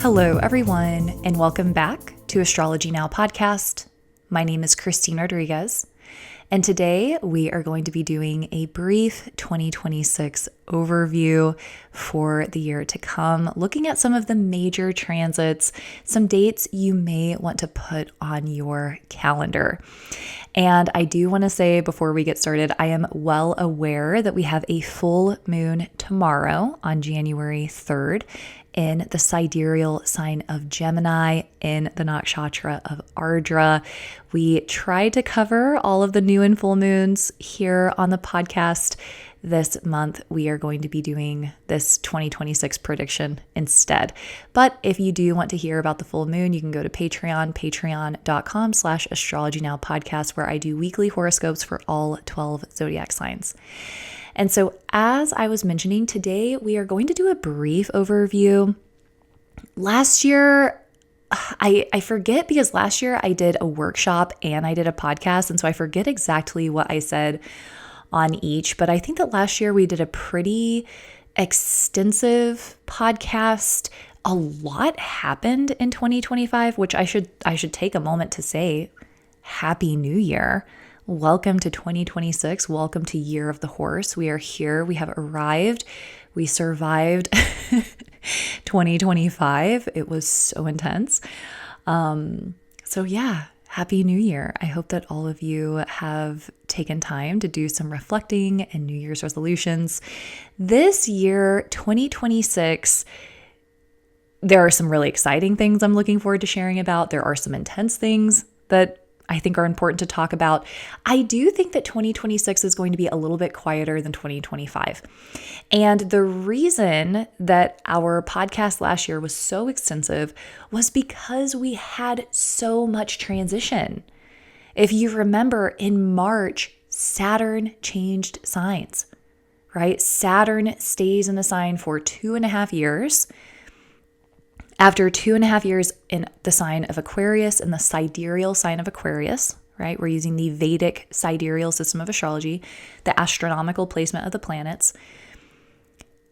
Hello, everyone, and welcome back to Astrology Now podcast. My name is Christine Rodriguez, and today we are going to be doing a brief 2026 overview for the year to come, looking at some of the major transits, some dates you may want to put on your calendar. And I do want to say before we get started, I am well aware that we have a full moon tomorrow on January 3rd in the sidereal sign of Gemini in the nakshatra of Ardra. We tried to cover all of the new and full moons here on the podcast. This month, we are going to be doing this 2026 prediction instead. But if you do want to hear about the full moon, you can go to Patreon, patreon.com/astrologynowpodcast, where I do weekly horoscopes for all 12 zodiac signs. And so as I was mentioning today, we are going to do a brief overview. Last year, I forget because last year I did a workshop and I did a podcast. And so I forget exactly what I said on each, but I think that last year we did a pretty extensive podcast. A lot happened in 2025, which I should take a moment to say Happy New Year. Welcome to 2026. Welcome to Year of the Horse. We are here. We have arrived. We survived 2025. It was so intense. So yeah, Happy New Year. I hope that all of you have taken time to do some reflecting and New Year's resolutions. This year, 2026, there are some really exciting things I'm looking forward to sharing about. There are some intense things that I think are important to talk about. I do think that 2026 is going to be a little bit quieter than 2025. And the reason that our podcast last year was so extensive was because we had so much transition. If you remember, in March, Saturn changed signs, right? Saturn stays in a sign for 2.5 years. After 2.5 years in the sign of Aquarius, in the sidereal sign of Aquarius, right? We're using the Vedic sidereal system of astrology, the astronomical placement of the planets.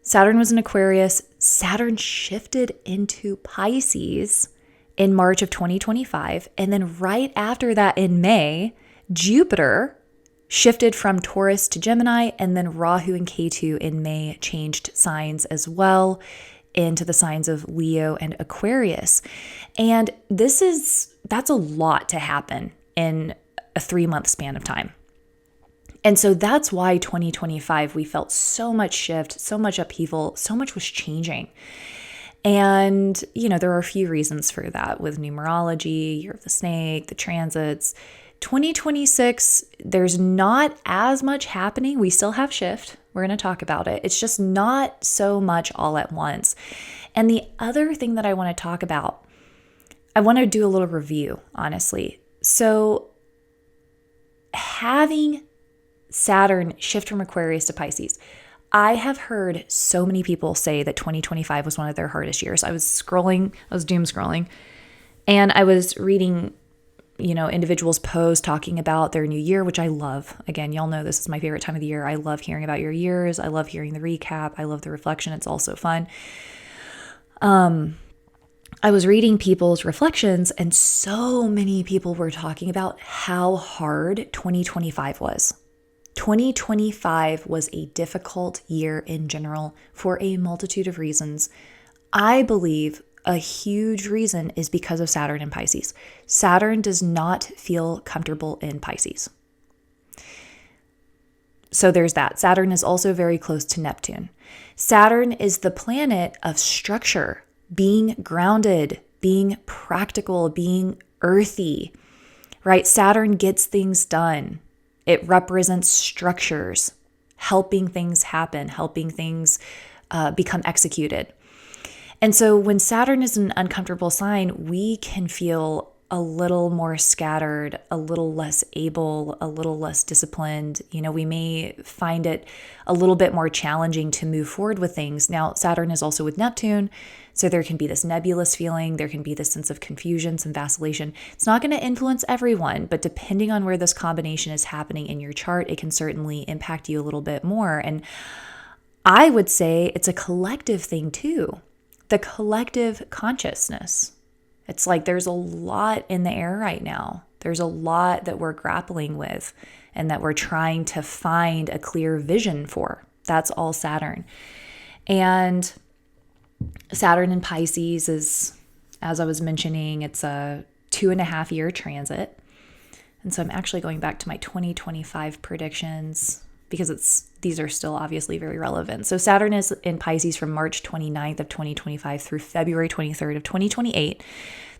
Saturn was in Aquarius. Saturn shifted into Pisces in March of 2025. And then right after that in May, Jupiter shifted from Taurus to Gemini, and then Rahu and Ketu in May changed signs as well into the signs of Leo and Aquarius. And that's a lot to happen in a 3-month span of time. And so that's why 2025, we felt so much shift, so much upheaval, so much was changing. And, there are a few reasons for that with numerology, Year of the Snake, the transits. 2026, there's not as much happening. We still have shift. We're going to talk about it. It's just not so much all at once. And the other thing that I want to talk about, I want to do a little review, honestly. So having Saturn shift from Aquarius to Pisces, I have heard so many people say that 2025 was one of their hardest years. I was doom scrolling, and I was reading individuals post talking about their new year, which I love. Again, y'all know this is my favorite time of the year. I love hearing about your years. I love hearing the recap. I love the reflection. It's also fun. I was reading people's reflections, and so many people were talking about how hard 2025 was. 2025 was a difficult year in general for a multitude of reasons. I believe a huge reason is because of Saturn in Pisces. Saturn does not feel comfortable in Pisces. So there's that. Saturn is also very close to Neptune. Saturn is the planet of structure, being grounded, being practical, being earthy, right? Saturn gets things done. It represents structures, helping things happen, helping things become executed. And so when Saturn is an uncomfortable sign, we can feel a little more scattered, a little less able, a little less disciplined. We may find it a little bit more challenging to move forward with things. Now, Saturn is also with Neptune, so there can be this nebulous feeling. There can be this sense of confusion, some vacillation. It's not going to influence everyone, but depending on where this combination is happening in your chart, it can certainly impact you a little bit more. And I would say it's a collective thing too. the collective consciousness. It's like there's a lot in the air right now. There's a lot that we're grappling with and that we're trying to find a clear vision for. That's all Saturn. And Saturn in Pisces is, as I was mentioning, it's a 2.5 year transit. And so I'm actually going back to my 2025 predictions because these are still obviously very relevant. So Saturn is in Pisces from March 29th of 2025 through February 23rd of 2028.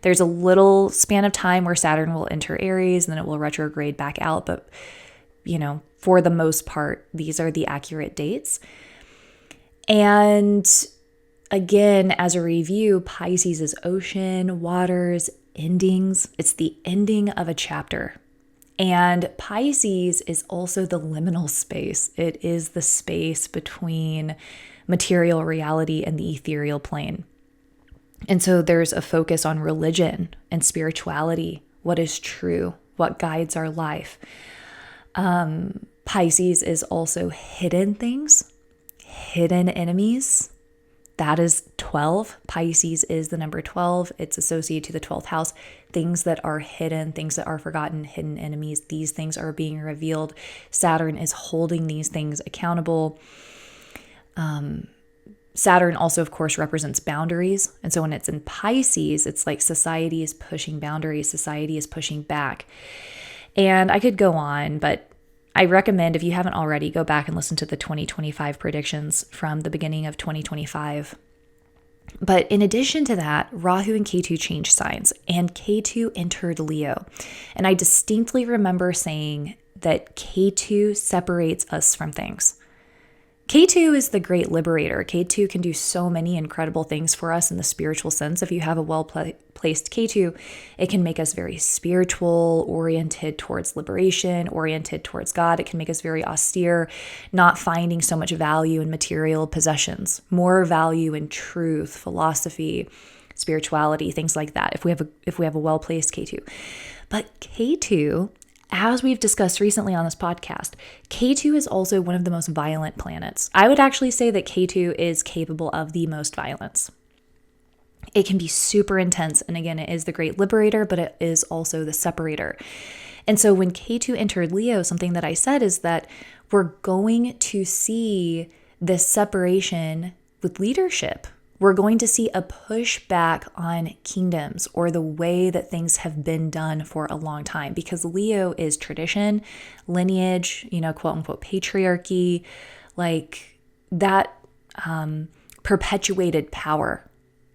There's a little span of time where Saturn will enter Aries and then it will retrograde back out. But, for the most part, these are the accurate dates. And again, as a review, Pisces is ocean, waters, endings. It's the ending of a chapter. And Pisces is also the liminal space. It is the space between material reality and the ethereal plane. And so there's a focus on religion and spirituality, what is true, what guides our life. Pisces is also hidden things, hidden enemies. That is 12. Pisces is the number 12. It's associated to the 12th house. Things that are hidden, things that are forgotten, hidden enemies. These things are being revealed. Saturn is holding these things accountable. Saturn also, of course, represents boundaries. And so when it's in Pisces, it's like society is pushing boundaries. Society is pushing back. And I could go on, but I recommend, if you haven't already, go back and listen to the 2025 predictions from the beginning of 2025. But in addition to that, Rahu and Ketu changed signs, and Ketu entered Leo. And I distinctly remember saying that Ketu separates us from things. Ketu is the great liberator. Ketu can do so many incredible things for us in the spiritual sense. If you have a well-placed Ketu, it can make us very spiritual, oriented towards liberation, oriented towards God. It can make us very austere, not finding so much value in material possessions, more value in truth, philosophy, spirituality, things like that, if we have a well-placed Ketu. But Ketu, as we've discussed recently on this podcast, Ketu is also one of the most violent planets. I would actually say that Ketu is capable of the most violence. It can be super intense. And again, it is the great liberator, but it is also the separator. And so when Ketu entered Leo, something that I said is that we're going to see this separation with leadership. We're going to see a pushback on kingdoms or the way that things have been done for a long time, because Leo is tradition, lineage, quote unquote patriarchy, like that perpetuated power.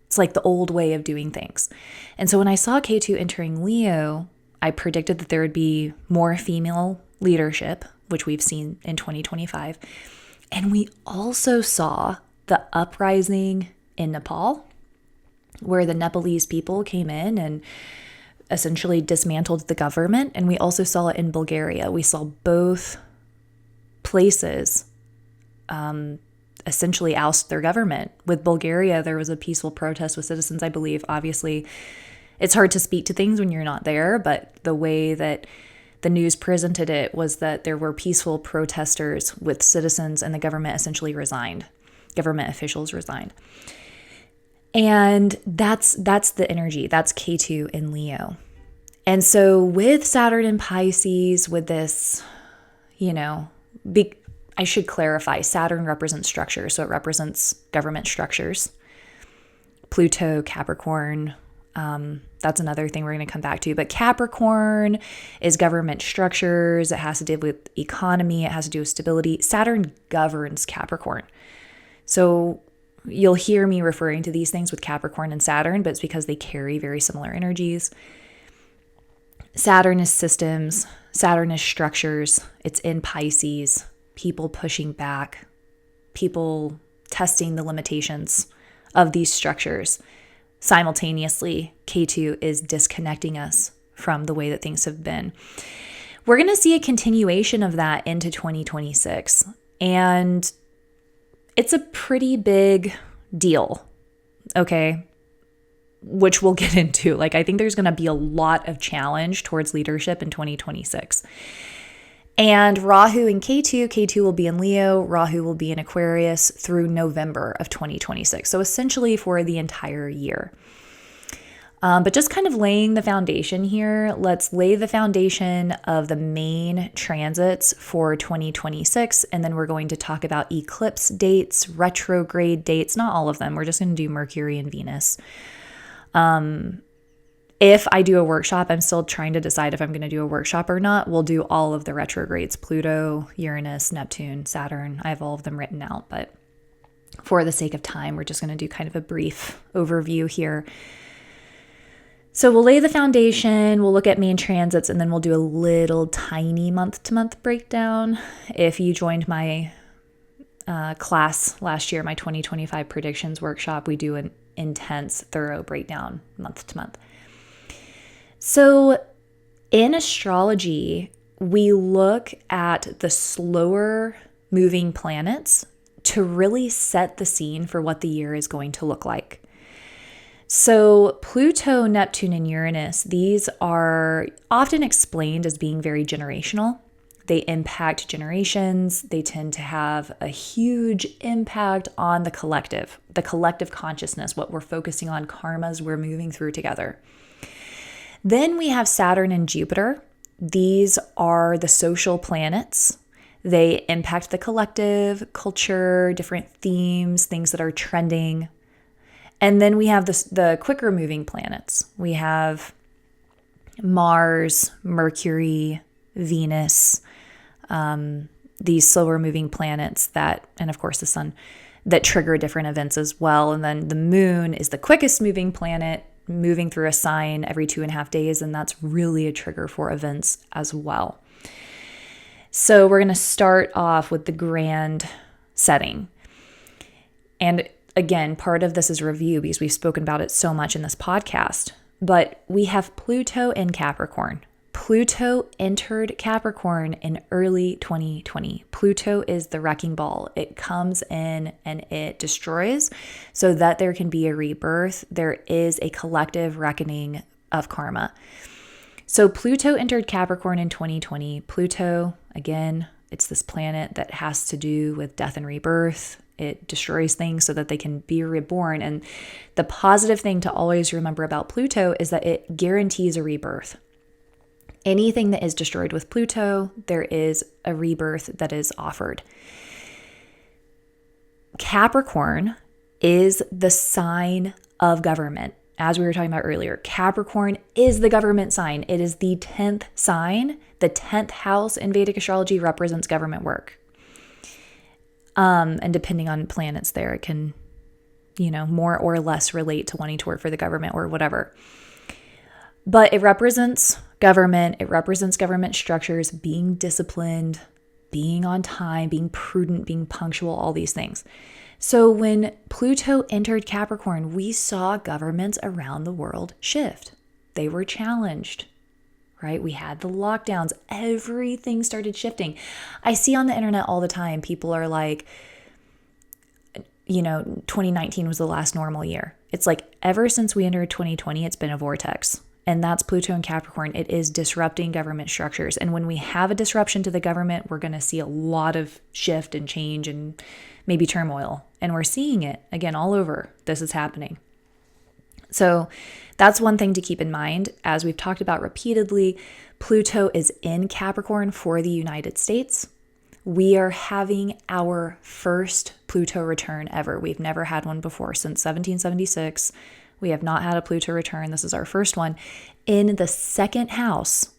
It's like the old way of doing things. And so when I saw Ketu entering Leo, I predicted that there would be more female leadership, which we've seen in 2025. And we also saw the uprising in Nepal, where the Nepalese people came in and essentially dismantled the government. And we also saw it in Bulgaria. We saw both places essentially oust their government. With Bulgaria, there was a peaceful protest with citizens, I believe. Obviously, it's hard to speak to things when you're not there, but the way that the news presented it was that there were peaceful protesters with citizens, and the government essentially resigned. Government officials resigned. And that's the energy. That's Ketu in Leo. And so with Saturn in Pisces, with this, I should clarify, Saturn represents structure. So it represents government structures. Pluto, Capricorn, that's another thing we're going to come back to. But Capricorn is government structures. It has to do with economy. It has to do with stability. Saturn governs Capricorn. So you'll hear me referring to these things with Capricorn and Saturn, but it's because they carry very similar energies. Saturn is systems. Saturn is structures. It's in Pisces. People pushing back. People testing the limitations of these structures. Simultaneously, Ketu is disconnecting us from the way that things have been. We're going to see a continuation of that into 2026. And it's a pretty big deal, okay? Which we'll get into. I think there's going to be a lot of challenge towards leadership in 2026. And Rahu in K2 will be in Leo, Rahu will be in Aquarius through November of 2026. So essentially for the entire year. But just kind of laying the foundation here, let's lay the foundation of the main transits for 2026. And then we're going to talk about eclipse dates, retrograde dates, not all of them. We're just going to do Mercury and Venus. If I do a workshop, I'm still trying to decide if I'm going to do a workshop or not. We'll do all of the retrogrades, Pluto, Uranus, Neptune, Saturn. I have all of them written out, but for the sake of time, we're just going to do kind of a brief overview here. So we'll lay the foundation, we'll look at main transits, and then we'll do a little tiny month-to-month breakdown. If you joined my class last year, my 2025 predictions workshop, we do an intense, thorough breakdown month-to-month. So in astrology, we look at the slower moving planets to really set the scene for what the year is going to look like. So Pluto, Neptune, and Uranus, these are often explained as being very generational. They impact generations. They tend to have a huge impact on the collective consciousness, what we're focusing on, karmas we're moving through together. Then we have Saturn and Jupiter. These are the social planets. They impact the collective, culture, different themes, things that are trending. And then we have the quicker moving planets. We have Mars, Mercury, Venus, these slower moving planets and of course the sun, that trigger different events as well. And then the moon is the quickest moving planet, moving through a sign every 2.5 days. And that's really a trigger for events as well. So we're going to start off with the grand setting. And again, part of this is review because we've spoken about it so much in this podcast, but we have Pluto in Capricorn. Pluto entered Capricorn in early 2020. Pluto is the wrecking ball. It comes in and it destroys so that there can be a rebirth. There is a collective reckoning of karma. So Pluto entered Capricorn in 2020. Pluto, again, it's this planet that has to do with death and rebirth. It destroys things so that they can be reborn. And the positive thing to always remember about Pluto is that it guarantees a rebirth. Anything that is destroyed with Pluto, there is a rebirth that is offered. Capricorn is the sign of government. As we were talking about earlier, Capricorn is the government sign. It is the 10th sign. The 10th house in Vedic astrology represents government work. And depending on planets there, it can, more or less relate to wanting to work for the government or whatever. But it represents government. It represents government structures, being disciplined, being on time, being prudent, being punctual, all these things. So when Pluto entered Capricorn, we saw governments around the world shift. They were challenged, right? We had the lockdowns. Everything started shifting. I see on the internet all the time, people are like, 2019 was the last normal year. It's like ever since we entered 2020, it's been a vortex. And that's Pluto and Capricorn. It is disrupting government structures. And when we have a disruption to the government, we're going to see a lot of shift and change and maybe turmoil. And we're seeing it again all over. This is happening. So that's one thing to keep in mind. As we've talked about repeatedly, Pluto is in Capricorn for the United States. We are having our first Pluto return ever. We've never had one before since 1776. We have not had a Pluto return. This is our first one in the second house.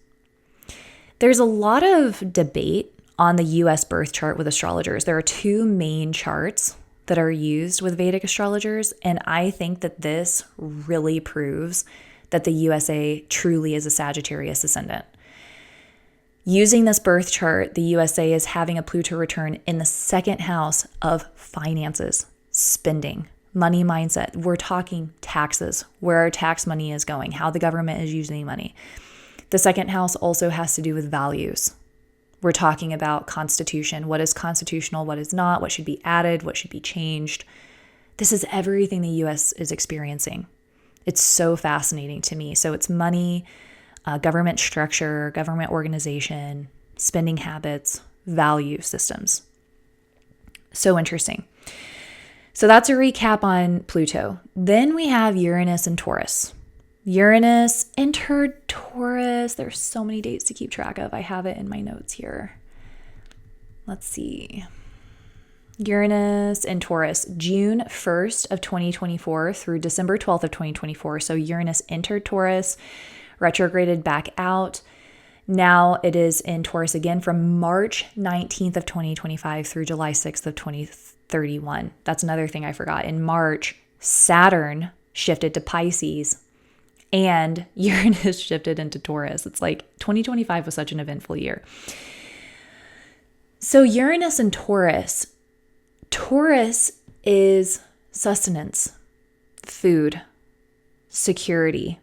There's a lot of debate on the US birth chart with astrologers. There are two main charts that are used with Vedic astrologers, and I think that this really proves that the USA truly is a Sagittarius ascendant. Using this birth chart, the USA is having a Pluto return in the second house of finances, spending, money mindset. We're talking taxes, where our tax money is going, how the government is using money. The second house also has to do with values. We're talking about constitution. What is constitutional? What is not? What should be added? What should be changed? This is everything the US is experiencing. It's so fascinating to me. So it's money, government structure, government organization, spending habits, value systems. So interesting. So that's a recap on Pluto. Then we have Uranus and Taurus. Uranus entered Taurus. There's so many dates to keep track of. I have it in my notes here. Let's see. Uranus and Taurus, June 1st of 2024 through December 12th of 2024. So Uranus entered Taurus, retrograded back out. Now it is in Taurus again from March 19th of 2025 through July 6th of 2031. That's another thing I forgot. In March, Saturn shifted to Pisces and Uranus shifted into Taurus. It's like 2025 was such an eventful year. So Uranus and Taurus. Taurus is sustenance, food, security.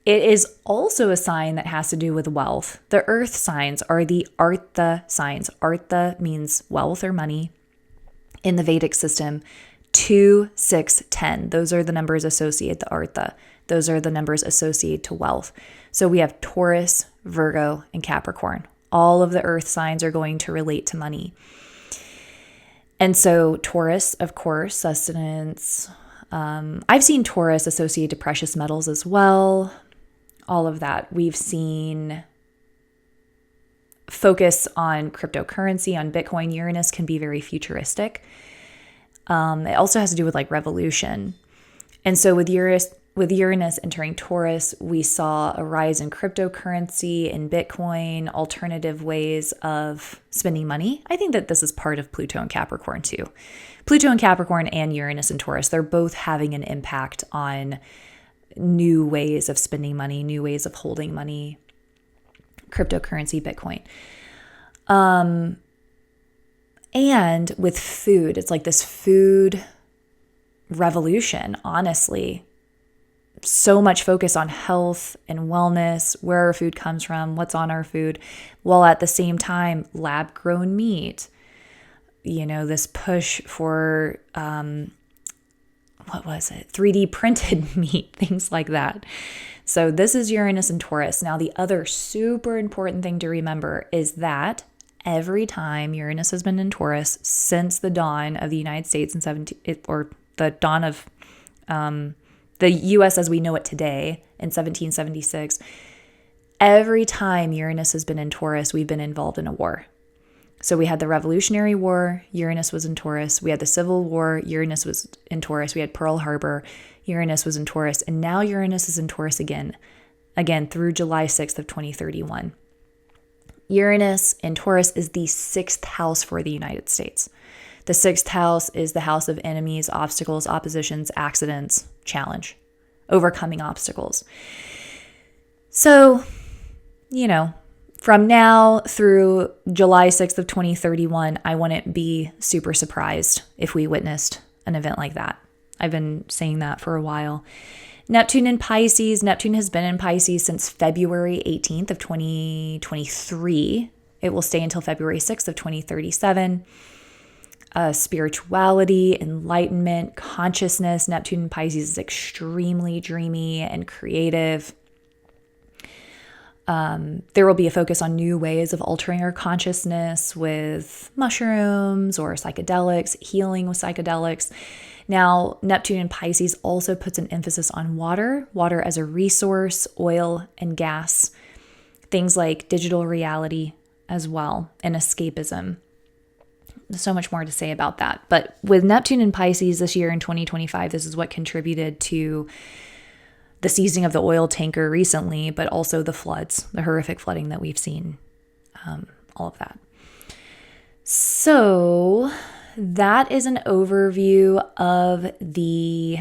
It is also a sign that has to do with wealth. The earth signs are the Artha signs. Artha means wealth or money in the Vedic system. 2, 6, 10. Those are the numbers associated to Artha. Those are the numbers associated to wealth. So we have Taurus, Virgo, and Capricorn. All of the earth signs are going to relate to money. And so Taurus, of course, sustenance. I've seen Taurus associated to precious metals as well. All of that. We've seen focus on cryptocurrency, on Bitcoin. Uranus can be very futuristic. It also has to do with like revolution. And so with Uranus entering Taurus, we saw a rise in cryptocurrency and Bitcoin, alternative ways of spending money. I think that this is part of Pluto and Capricorn too. Pluto and Capricorn and Uranus and Taurus, they're both having an impact on new ways of spending money, new ways of holding money, cryptocurrency, Bitcoin. And with food, it's like this food revolution, honestly. So much focus on health and wellness, where our food comes from, what's on our food, while at the same time, lab-grown meat. You know, this push for, 3D printed meat, things like that. So this is Uranus and Taurus. Now, the other super important thing to remember is that every time Uranus has been in Taurus since the dawn of the United States in the dawn of the U.S. as we know it today in 1776, every time Uranus has been in Taurus, we've been involved in a war. So we had the Revolutionary War, Uranus was in Taurus. We had the Civil War, Uranus was in Taurus. We had Pearl Harbor, Uranus was in Taurus. And now Uranus is in Taurus again through July 6th of 2031. Uranus in Taurus is the 6th house for the United States. The 6th house is the house of enemies, obstacles, oppositions, accidents, challenge, overcoming obstacles. So, you know, from now through July 6th of 2031, I wouldn't be super surprised if we witnessed an event like that. I've been saying that for a while. Neptune in Pisces. Neptune has been in Pisces since February 18th of 2023. It will stay until February 6th of 2037. Spirituality, enlightenment, consciousness. Neptune in Pisces is extremely dreamy and creative. There will be a focus on new ways of altering our consciousness with mushrooms or psychedelics, healing with psychedelics. Now, Neptune in Pisces also puts an emphasis on water as a resource, oil and gas, things like digital reality as well, and escapism. There's so much more to say about that. But with Neptune in Pisces this year in 2025, this is what contributed to the seizing of the oil tanker recently, but also the floods, the horrific flooding that we've seen, all of that. So that is an overview of the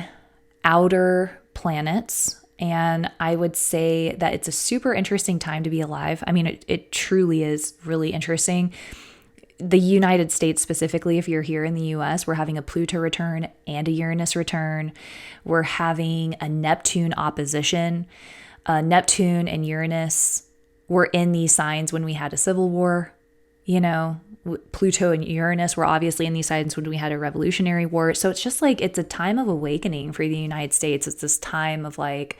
outer planets. And I would say that it's a super interesting time to be alive. I mean, it truly is really interesting. The United States specifically, if you're here in the US, we're having a Pluto return and a Uranus return. We're having a Neptune opposition. Neptune and Uranus were in these signs when we had a civil war. You know, Pluto and Uranus were obviously in these signs when we had a Revolutionary War. So it's just like, it's a time of awakening for the United States. It's this time of like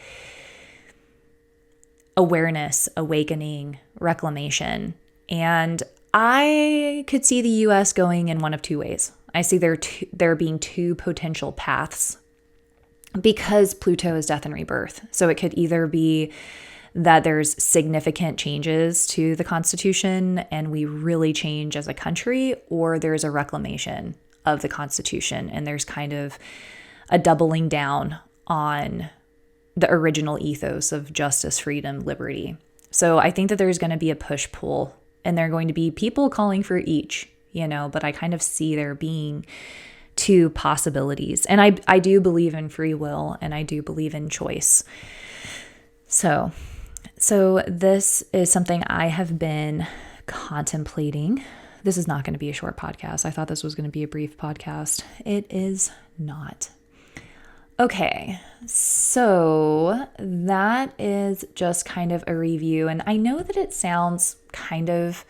awareness, awakening, reclamation. And I could see the US going in one of two ways. I see there being two potential paths because Pluto is death and rebirth. So it could either be that there's significant changes to the Constitution and we really change as a country, or there's a reclamation of the Constitution and there's kind of a doubling down on the original ethos of justice, freedom, liberty. So I think that there's going to be a push-pull, and there are going to be people calling for each, but I kind of see there being two possibilities. And I do believe in free will, and I do believe in choice. So this is something I have been contemplating. This is not going to be a short podcast. I thought this was going to be a brief podcast. It is not. Okay, so that is just kind of a review. And I know that it sounds kind of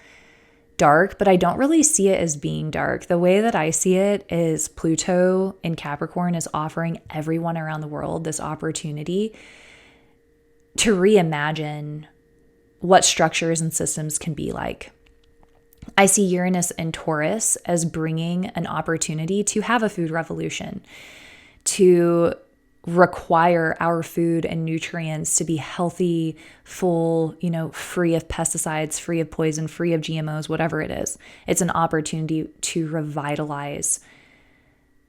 dark, but I don't really see it as being dark. The way that I see it is Pluto in Capricorn is offering everyone around the world this opportunity to reimagine what structures and systems can be like. I see Uranus in Taurus as bringing an opportunity to have a food revolution, to require our food and nutrients to be healthy, full, free of pesticides, free of poison, free of GMOs, whatever it is. It's an opportunity to revitalize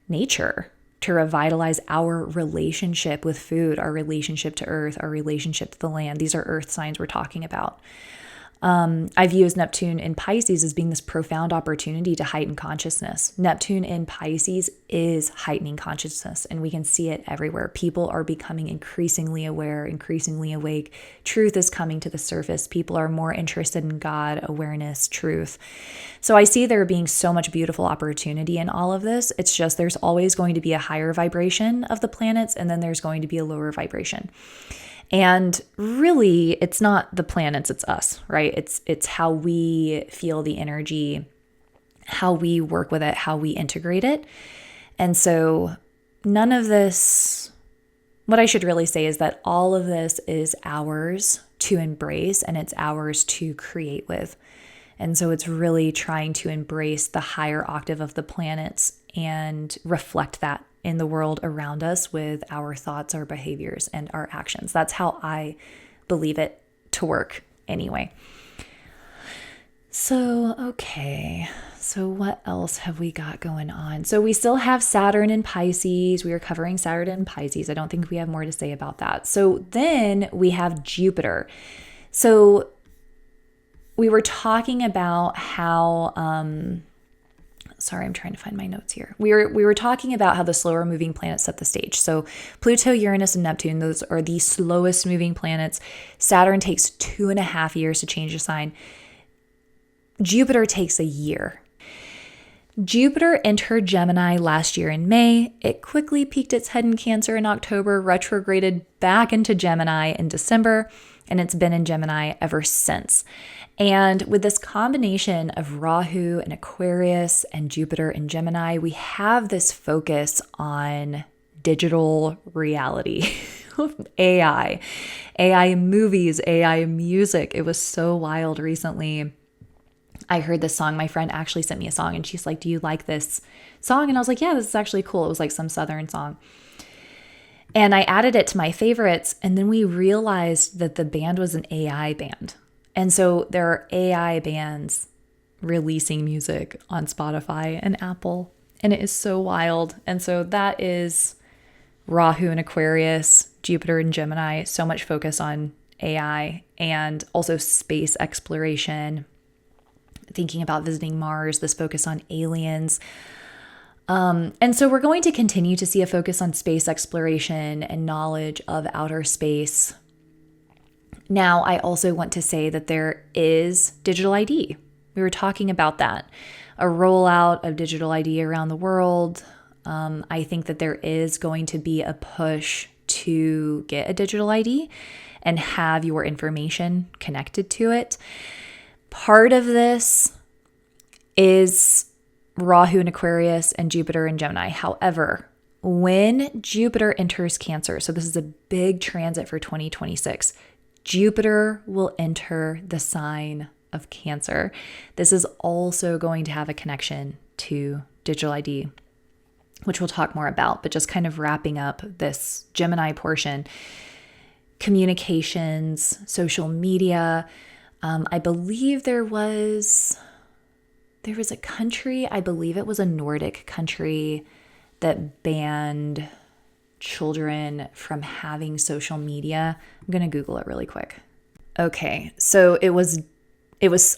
nature, to revitalize our relationship with food, our relationship to earth, our relationship to the land. These are earth signs we're talking about. I view as Neptune in Pisces as being this profound opportunity to heighten consciousness. Neptune in Pisces is heightening consciousness, and we can see it everywhere. People are becoming increasingly aware, increasingly awake. Truth is coming to the surface. People are more interested in God, awareness, truth. So I see there being so much beautiful opportunity in all of this. It's just there's always going to be a higher vibration of the planets, and then there's going to be a lower vibration. And really, it's not the planets, it's us, right? It's how we feel the energy, how we work with it, how we integrate it. And so none of this, what I should really say is that all of this is ours to embrace and it's ours to create with. And so it's really trying to embrace the higher octave of the planets and reflect that in the world around us with our thoughts, our behaviors, and our actions. That's how I believe it to work anyway. So, okay. So what else have we got going on? So we still have Saturn in Pisces. We are covering Saturn in Pisces. I don't think we have more to say about that. So then we have Jupiter. So we were talking about how, sorry, I'm trying to find my notes here. We were talking about how the slower moving planets set the stage. So Pluto, Uranus, and Neptune, those are the slowest moving planets. Saturn takes 2.5 years to change a sign. Jupiter takes a year. Jupiter entered Gemini last year in May. It quickly peeked its head in Cancer in October, retrograded back into Gemini in December, and it's been in Gemini ever since. And with this combination of Rahu and Aquarius and Jupiter and Gemini, we have this focus on digital reality, AI in movies, AI in music. It was so wild recently. I heard this song. My friend actually sent me a song and she's like, "Do you like this song?" And I was like, "Yeah, this is actually cool." It was like some Southern song. And I added it to my favorites. And then we realized that the band was an AI band. And so there are AI bands releasing music on Spotify and Apple, and it is so wild. And so that is Rahu and Aquarius, Jupiter and Gemini, so much focus on AI and also space exploration, thinking about visiting Mars, this focus on aliens. And so we're going to continue to see a focus on space exploration and knowledge of outer space. Now, I also want to say that there is digital ID. We were talking about that, a rollout of digital ID around the world. I think that there is going to be a push to get a digital ID and have your information connected to it. Part of this is Rahu and Aquarius and Jupiter and Gemini. However, when Jupiter enters Cancer, so this is a big transit for 2026, Jupiter will enter the sign of Cancer. This is also going to have a connection to digital ID, which we'll talk more about, but just kind of wrapping up this Gemini portion. Communications, social media. I believe there was a country, I believe it was a Nordic country, that banned children from having social media. I'm going to Google it really quick. Okay, so it was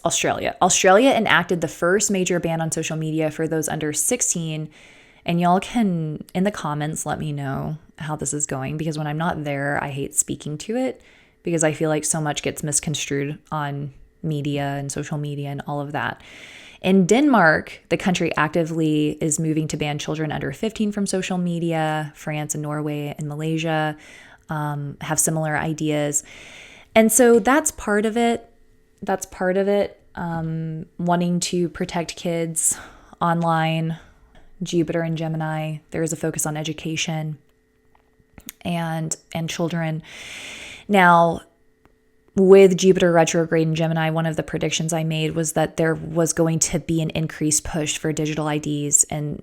Australia. Australia enacted the first major ban on social media for those under 16. And y'all can, in the comments, let me know how this is going, because when I'm not there, I hate speaking to it because I feel like so much gets misconstrued on media and social media and all of that. In Denmark, the country actively is moving to ban children under 15 from social media. France and Norway and Malaysia have similar ideas. And so that's part of it. Wanting to protect kids online. Jupiter and Gemini, there is a focus on education and children. Now, with Jupiter retrograde in Gemini, one of the predictions I made was that there was going to be an increased push for digital IDs and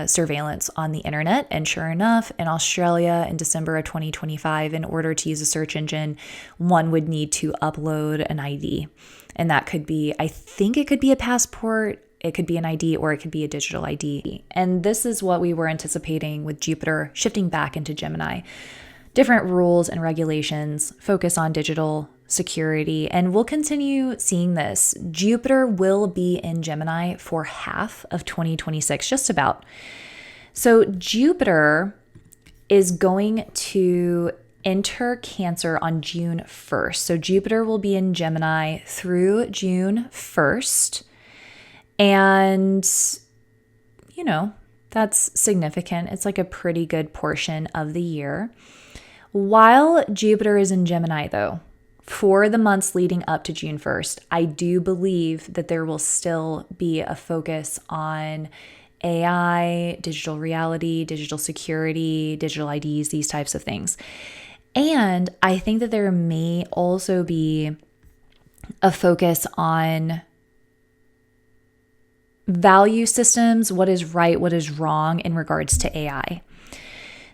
surveillance on the internet. And sure enough, in Australia in December of 2025, in order to use a search engine, one would need to upload an ID. And that could be, I think it could be a passport, it could be an ID, or it could be a digital ID. And this is what we were anticipating with Jupiter shifting back into Gemini. Different rules and regulations, focus on digital security, and we'll continue seeing this. Jupiter will be in Gemini for half of 2026, just about. So Jupiter is going to enter Cancer on June 1st. So Jupiter will be in Gemini through June 1st. And, you know, that's significant. It's like a pretty good portion of the year. While Jupiter is in Gemini, though, for the months leading up to June 1st, I do believe that there will still be a focus on AI, digital reality, digital security, digital IDs, these types of things. And I think that there may also be a focus on value systems, what is right, what is wrong in regards to AI.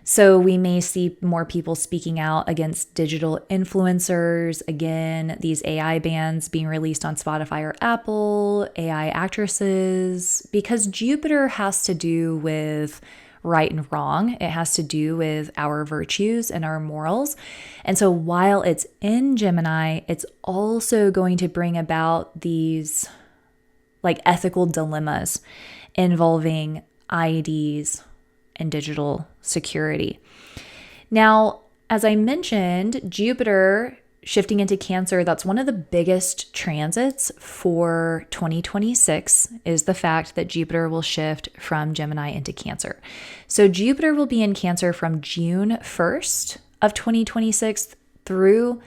So we may see more people speaking out against digital influencers. Again, these AI bans being released on Spotify or Apple, AI actresses, because Jupiter has to do with right and wrong. It has to do with our virtues and our morals. And so while it's in Gemini, it's also going to bring about these like ethical dilemmas involving IDs and digital security. Now, as I mentioned, Jupiter shifting into Cancer, that's one of the biggest transits for 2026 is the fact that Jupiter will shift from Gemini into Cancer. So Jupiter will be in Cancer from June 1st of 2026 through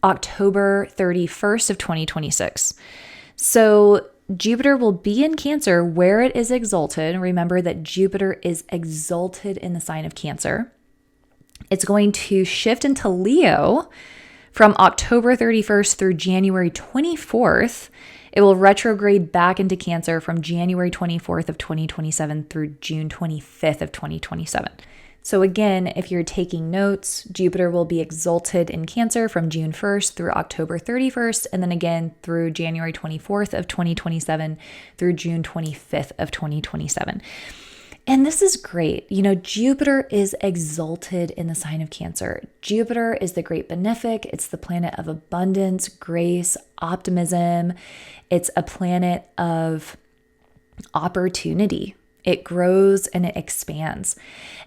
October 31st of 2026. So Jupiter will be in Cancer where it is exalted. Remember that Jupiter is exalted in the sign of Cancer. It's going to shift into Leo from October 31st through January 24th. It will retrograde back into Cancer from January 24th of 2027 through June 25th of 2027. So again, if you're taking notes, Jupiter will be exalted in Cancer from June 1st through October 31st, and then again through January 24th of 2027 through June 25th of 2027. And this is great. You know, Jupiter is exalted in the sign of Cancer. Jupiter is the great benefic. It's the planet of abundance, grace, optimism. It's a planet of opportunity. It grows and it expands.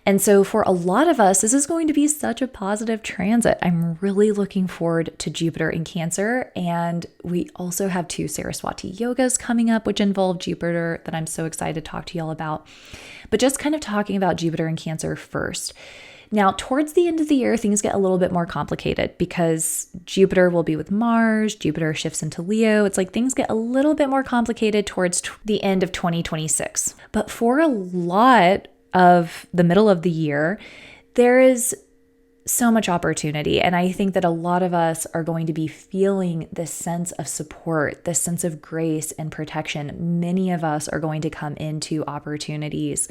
And so for a lot of us, this is going to be such a positive transit. I'm really looking forward to Jupiter in Cancer. And we also have 2 Saraswati yogas coming up, which involve Jupiter that I'm so excited to talk to y'all about. But just kind of talking about Jupiter in Cancer first. Now, towards the end of the year, things get a little bit more complicated because Jupiter will be with Mars, Jupiter shifts into Leo. It's like things get a little bit more complicated towards the end of 2026. But for a lot of the middle of the year, there is so much opportunity. And I think that a lot of us are going to be feeling this sense of support, this sense of grace and protection. Many of us are going to come into opportunities,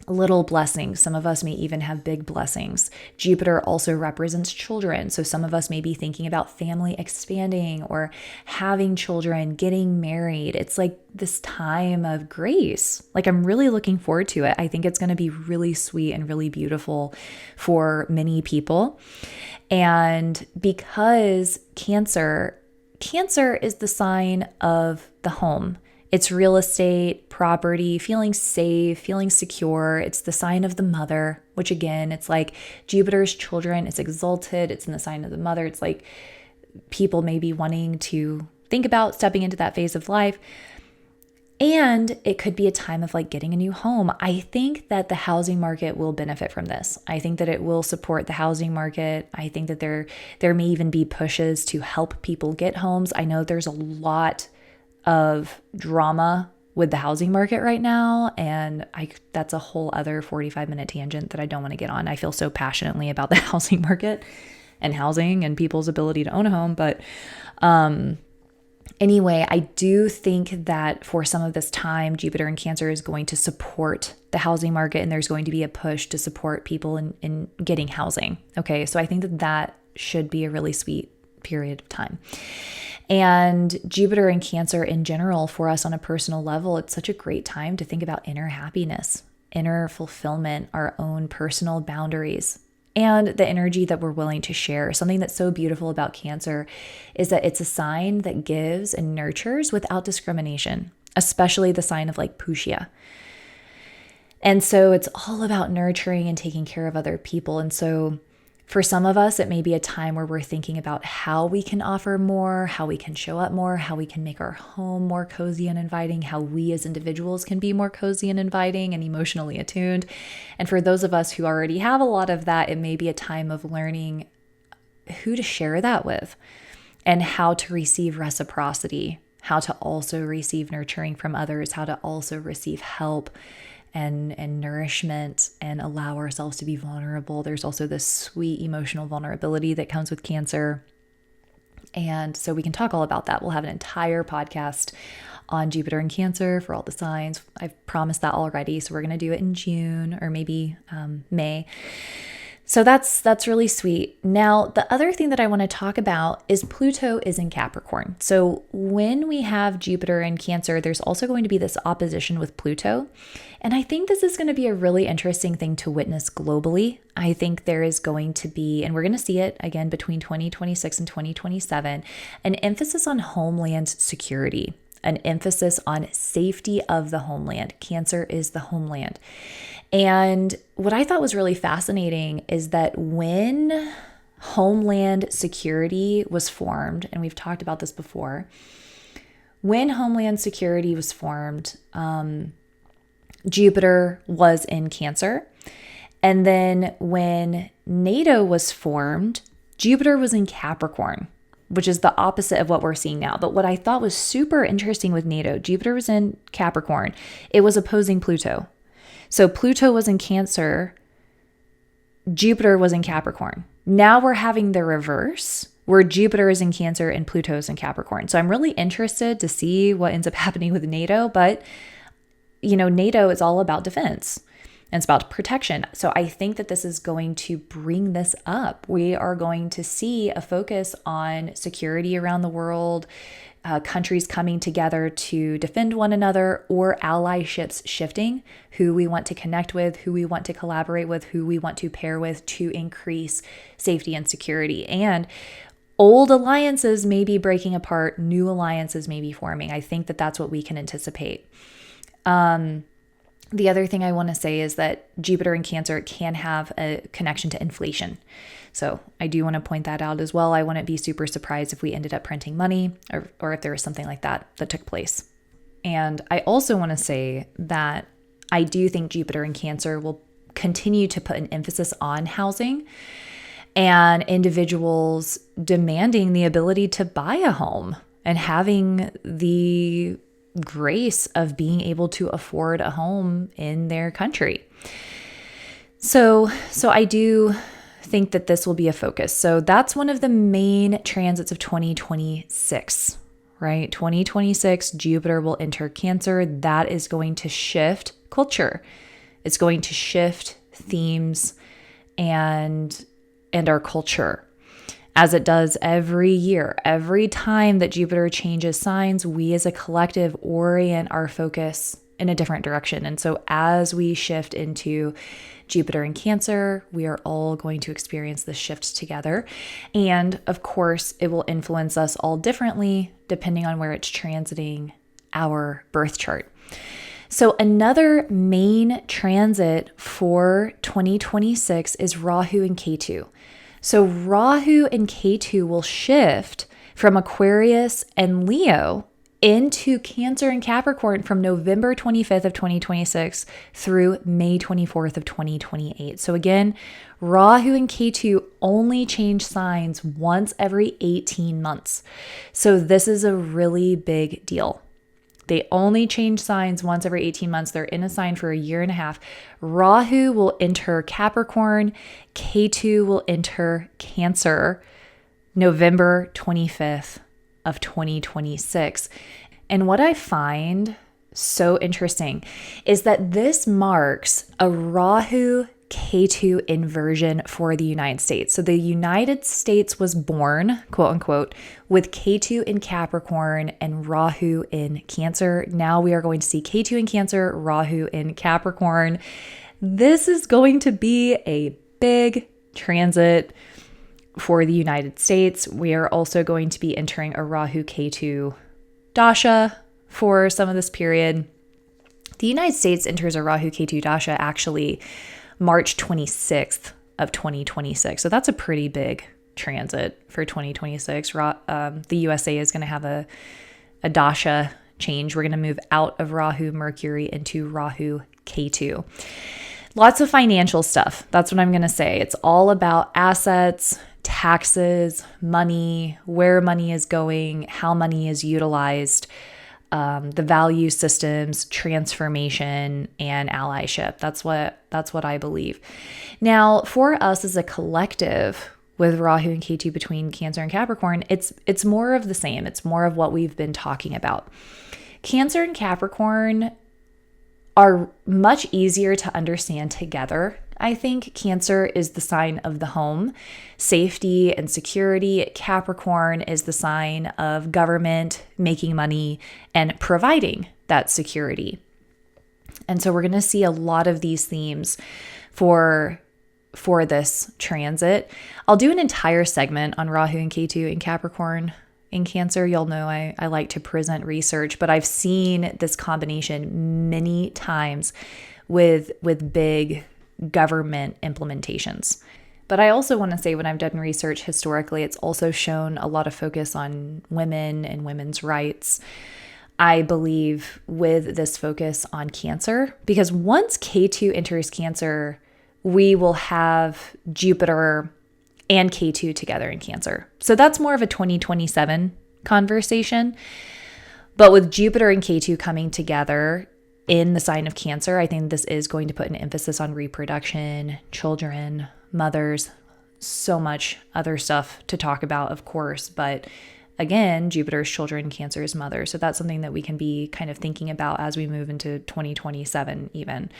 little blessings. Some of us may even have big blessings. Jupiter also represents children. So some of us may be thinking about family expanding or having children, getting married. It's like this time of grace. Like, I'm really looking forward to it. I think it's going to be really sweet and really beautiful for many people. And because Cancer is the sign of the home. It's real estate, property, feeling safe, feeling secure. It's the sign of the mother, which again, it's like Jupiter's children. It's exalted. It's in the sign of the mother. It's like people may be wanting to think about stepping into that phase of life. And it could be a time of like getting a new home. I think that the housing market will benefit from this. I think that it will support the housing market. I think that there may even be pushes to help people get homes. I know there's a lot of drama with the housing market right now, and that's a whole other 45-minute tangent that I don't want to get on. I feel so passionately about the housing market and housing and people's ability to own a home, but anyway, I do think that for some of this time, Jupiter in Cancer is going to support the housing market, and there's going to be a push to support people in getting housing. Okay, so I think that should be a really sweet period of time. And Jupiter in Cancer in general, for us on a personal level, it's such a great time to think about inner happiness, inner fulfillment, our own personal boundaries, and the energy that we're willing to share. Something that's so beautiful about Cancer is that it's a sign that gives and nurtures without discrimination, especially the sign of like Pushya. And so it's all about nurturing and taking care of other people. And so for some of us, it may be a time where we're thinking about how we can offer more, how we can show up more, how we can make our home more cozy and inviting, how we as individuals can be more cozy and inviting and emotionally attuned. And for those of us who already have a lot of that, it may be a time of learning who to share that with and how to receive reciprocity, how to also receive nurturing from others, how to also receive help and nourishment and allow ourselves to be vulnerable. There's also this sweet emotional vulnerability that comes with Cancer. And so we can talk all about that. We'll have an entire podcast on Jupiter and Cancer for all the signs. I've promised that already. So we're going to do it in June or maybe May. So that's really sweet. Now, the other thing that I want to talk about is Pluto is in Capricorn. So when we have Jupiter in Cancer, there's also going to be this opposition with Pluto. And I think this is going to be a really interesting thing to witness globally. I think there is going to be, and we're going to see it again between 2026 and 2027, an emphasis on homeland security, an emphasis on safety of the homeland. Cancer is the homeland. And what I thought was really fascinating is that when Homeland Security was formed, and we've talked about this before, when Homeland Security was formed, Jupiter was in Cancer. And then when NATO was formed, Jupiter was in Capricorn, which is the opposite of what we're seeing now. But what I thought was super interesting with NATO, Jupiter was in Capricorn. It was opposing Pluto. So Pluto was in Cancer, Jupiter was in Capricorn. Now we're having the reverse, where Jupiter is in Cancer and Pluto is in Capricorn. So I'm really interested to see what ends up happening with NATO. But, you know, NATO is all about defense and it's about protection. So I think that this is going to bring this up. We are going to see a focus on security around the world, countries coming together to defend one another, or allyships shifting, who we want to connect with, who we want to collaborate with, who we want to pair with to increase safety and security. And old alliances may be breaking apart, new alliances may be forming. I think that that's what we can anticipate. The other thing I want to say is that Jupiter in Cancer can have a connection to inflation. So I do want to point that out as well. I wouldn't be super surprised if we ended up printing money or if there was something like that took place. And I also want to say that I do think Jupiter in Cancer will continue to put an emphasis on housing and individuals demanding the ability to buy a home and having the grace of being able to afford a home in their country. So I do think that this will be a focus. So that's one of the main transits of 2026, right? 2026, Jupiter will enter Cancer. That is going to shift culture. It's going to shift themes and our culture, as it does every year. Every time that Jupiter changes signs, we as a collective orient our focus in a different direction. And so as we shift into Jupiter in Cancer, we are all going to experience this shift together. And of course, it will influence us all differently depending on where it's transiting our birth chart. So another main transit for 2026 is Rahu and Ketu. So Rahu and Ketu will shift from Aquarius and Leo into Cancer and Capricorn from November 25th of 2026 through May 24th of 2028. So again, Rahu and Ketu only change signs once every 18 months. So this is a really big deal. They only change signs once every 18 months. They're in a sign for a year and a half. Rahu will enter Capricorn. Ketu will enter Cancer November 25th of 2026. And what I find so interesting is that this marks a Rahu Ketu inversion for the United States. So the United States was born, quote unquote, with Ketu in Capricorn and Rahu in Cancer. Now we are going to see Ketu in Cancer, Rahu in Capricorn. This is going to be a big transit for the United States. We are also going to be entering a Rahu Ketu Dasha for some of this period. The United States enters a Rahu Ketu Dasha actually March 26th of 2026. So that's a pretty big transit for 2026. The USA is going to have a Dasha change. We're going to move out of Rahu Mercury into Rahu Ketu. Lots of financial stuff. That's what I'm going to say. It's all about assets, taxes, money, where money is going, how money is utilized, the value systems, transformation, and allyship. That's what I believe. Now, for us as a collective with Rahu and Ketu between Cancer and Capricorn, it's more of the same. It's more of what we've been talking about. Cancer and Capricorn are much easier to understand together. I think Cancer is the sign of the home, safety and security. Capricorn is the sign of government, making money, and providing that security. And so we're going to see a lot of these themes for this transit. I'll do an entire segment on Rahu and Ketu in Capricorn in Cancer. Y'all know I like to present research, but I've seen this combination many times with big government implementations. But I also want to say, when I've done research historically, it's also shown a lot of focus on women and women's rights. I believe with this focus on Cancer, because once Ketu enters Cancer, we will have Jupiter and Ketu together in Cancer. So that's more of a 2027 conversation. But with Jupiter and Ketu coming together in the sign of Cancer, I think this is going to put an emphasis on reproduction, children, mothers, so much other stuff to talk about, of course. But again, Jupiter's children, Cancer's mother. So that's something that we can be kind of thinking about as we move into 2027 even.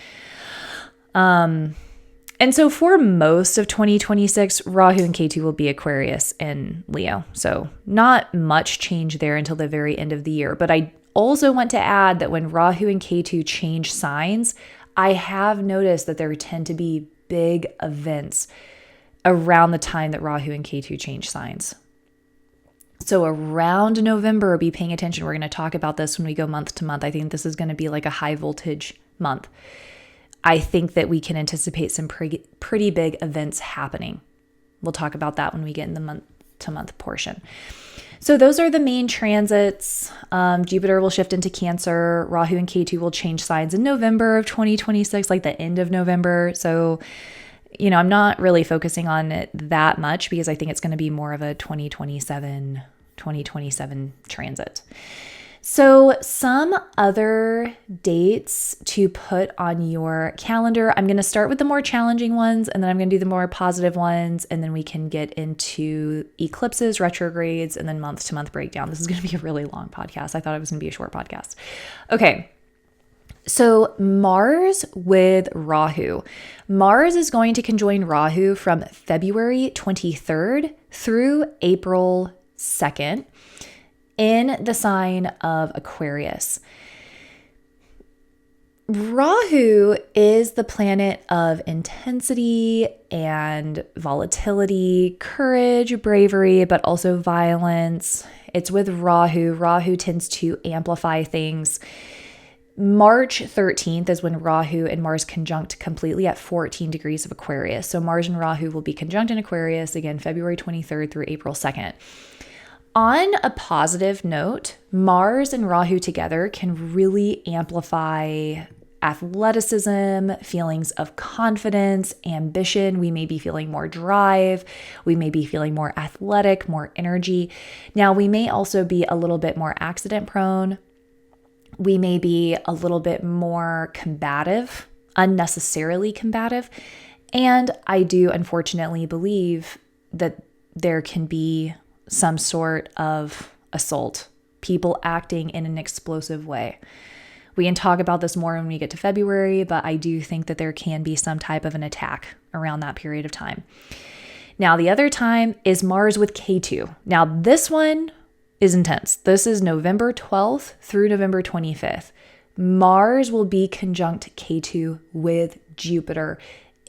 And so for most of 2026, Rahu and Ketu will be Aquarius and Leo. So not much change there until the very end of the year. But I also want to add that when Rahu and Ketu change signs, I have noticed that there tend to be big events around the time that Rahu and Ketu change signs. So around November, be paying attention. We're going to talk about this when we go month to month. I think this is going to be like a high voltage month. I think that we can anticipate some pretty big events happening. We'll talk about that when we get in the month to month portion. So those are the main transits. Jupiter will shift into Cancer. Rahu and Ketu will change signs in November of 2026, like the end of November. So, I'm not really focusing on it that much because I think it's going to be more of a 2027 transit. So some other dates to put on your calendar, I'm going to start with the more challenging ones, and then I'm going to do the more positive ones, and then we can get into eclipses, retrogrades, and then month-to-month breakdown. This is going to be a really long podcast. I thought it was going to be a short podcast. Okay. So Mars with Rahu. Mars is going to conjoin Rahu from February 23rd through April 2nd in the sign of Aquarius. Rahu is the planet of intensity and volatility, courage, bravery, but also violence. It's with Rahu. Rahu tends to amplify things. March 13th is when Rahu and Mars conjunct completely at 14 degrees of Aquarius. So Mars and Rahu will be conjunct in Aquarius, again, February 23rd through April 2nd. On a positive note, Mars and Rahu together can really amplify athleticism, feelings of confidence, ambition. We may be feeling more drive. We may be feeling more athletic, more energy. Now, we may also be a little bit more accident prone. We may be a little bit more combative, unnecessarily combative. And I do unfortunately believe that there can be some sort of assault, people acting in an explosive way. We can talk about this more when we get to February, but I do think that there can be some type of an attack around that period of time. Now, the other time is Mars with K2. Now, this one is intense. This is November 12th through November 25th. Mars will be conjunct K2 with Jupiter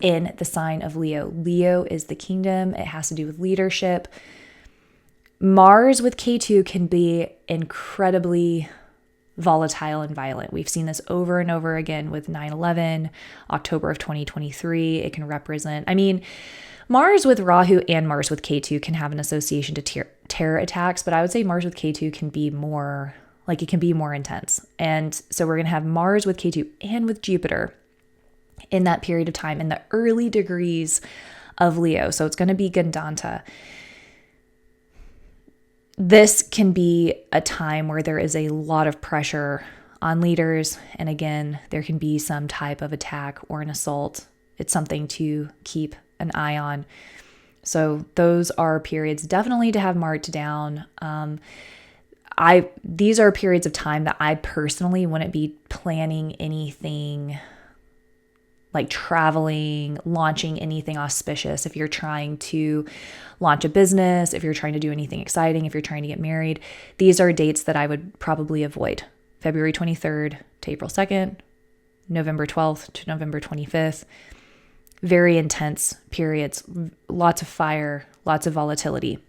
in the sign of Leo. Leo is the kingdom. It has to do with leadership. Mars with K2 can be incredibly volatile and violent. We've seen this over and over again with 9/11, October of 2023. It can represent, Mars with Rahu and Mars with K2 can have an association to terror attacks, but I would say Mars with K2 can be more, it can be more intense. And so we're going to have Mars with K2 and with Jupiter in that period of time in the early degrees of Leo. So it's going to be Gandanta. This can be a time where there is a lot of pressure on leaders. And again, there can be some type of attack or an assault. It's something to keep an eye on. So those are periods definitely to have marked down. These are periods of time that I personally wouldn't be planning anything like traveling, launching anything auspicious. If you're trying to launch a business, if you're trying to do anything exciting, if you're trying to get married, these are dates that I would probably avoid. February 23rd to April 2nd, November 12th to November 25th. Very intense periods, lots of fire, lots of volatility.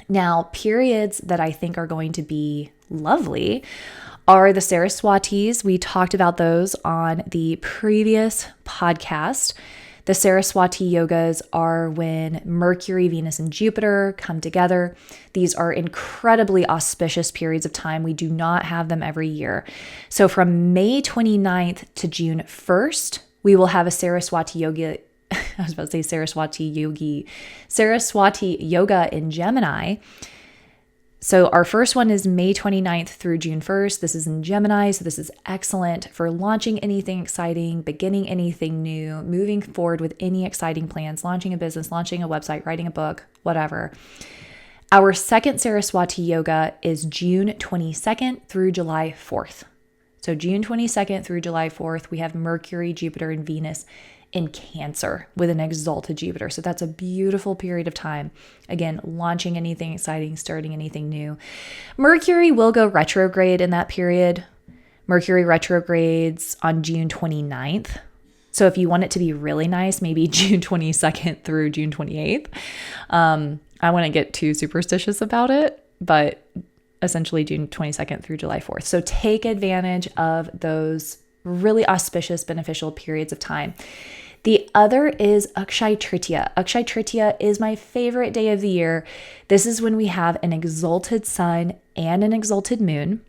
Now, periods that I think are going to be lovely are the Saraswatis. We talked about those on the previous podcast. The Saraswati yogas are when Mercury, Venus, and Jupiter come together. These are incredibly auspicious periods of time. We do not have them every year. So from May 29th to June 1st, we will have a Saraswati yoga. I was about to say Saraswati yoga in Gemini. So our first one is May 29th through June 1st. This is in Gemini, so this is excellent for launching anything exciting, beginning anything new, moving forward with any exciting plans, launching a business, launching a website, writing a book, whatever. Our second Saraswati yoga is June 22nd through July 4th. So June 22nd through July 4th, we have Mercury, Jupiter, and Venus in Cancer with an exalted Jupiter. So that's a beautiful period of time. Again, launching anything exciting, starting anything new. Mercury will go retrograde in that period. Mercury retrogrades on June 29th. So if you want it to be really nice, maybe June 22nd through June 28th. I wouldn't get too superstitious about it, but essentially June 22nd through July 4th. So take advantage of those really auspicious, beneficial periods of time. The other is Akshay Tritiya. Akshay Tritiya is my favorite day of the year. This is when we have an exalted sun and an exalted moon.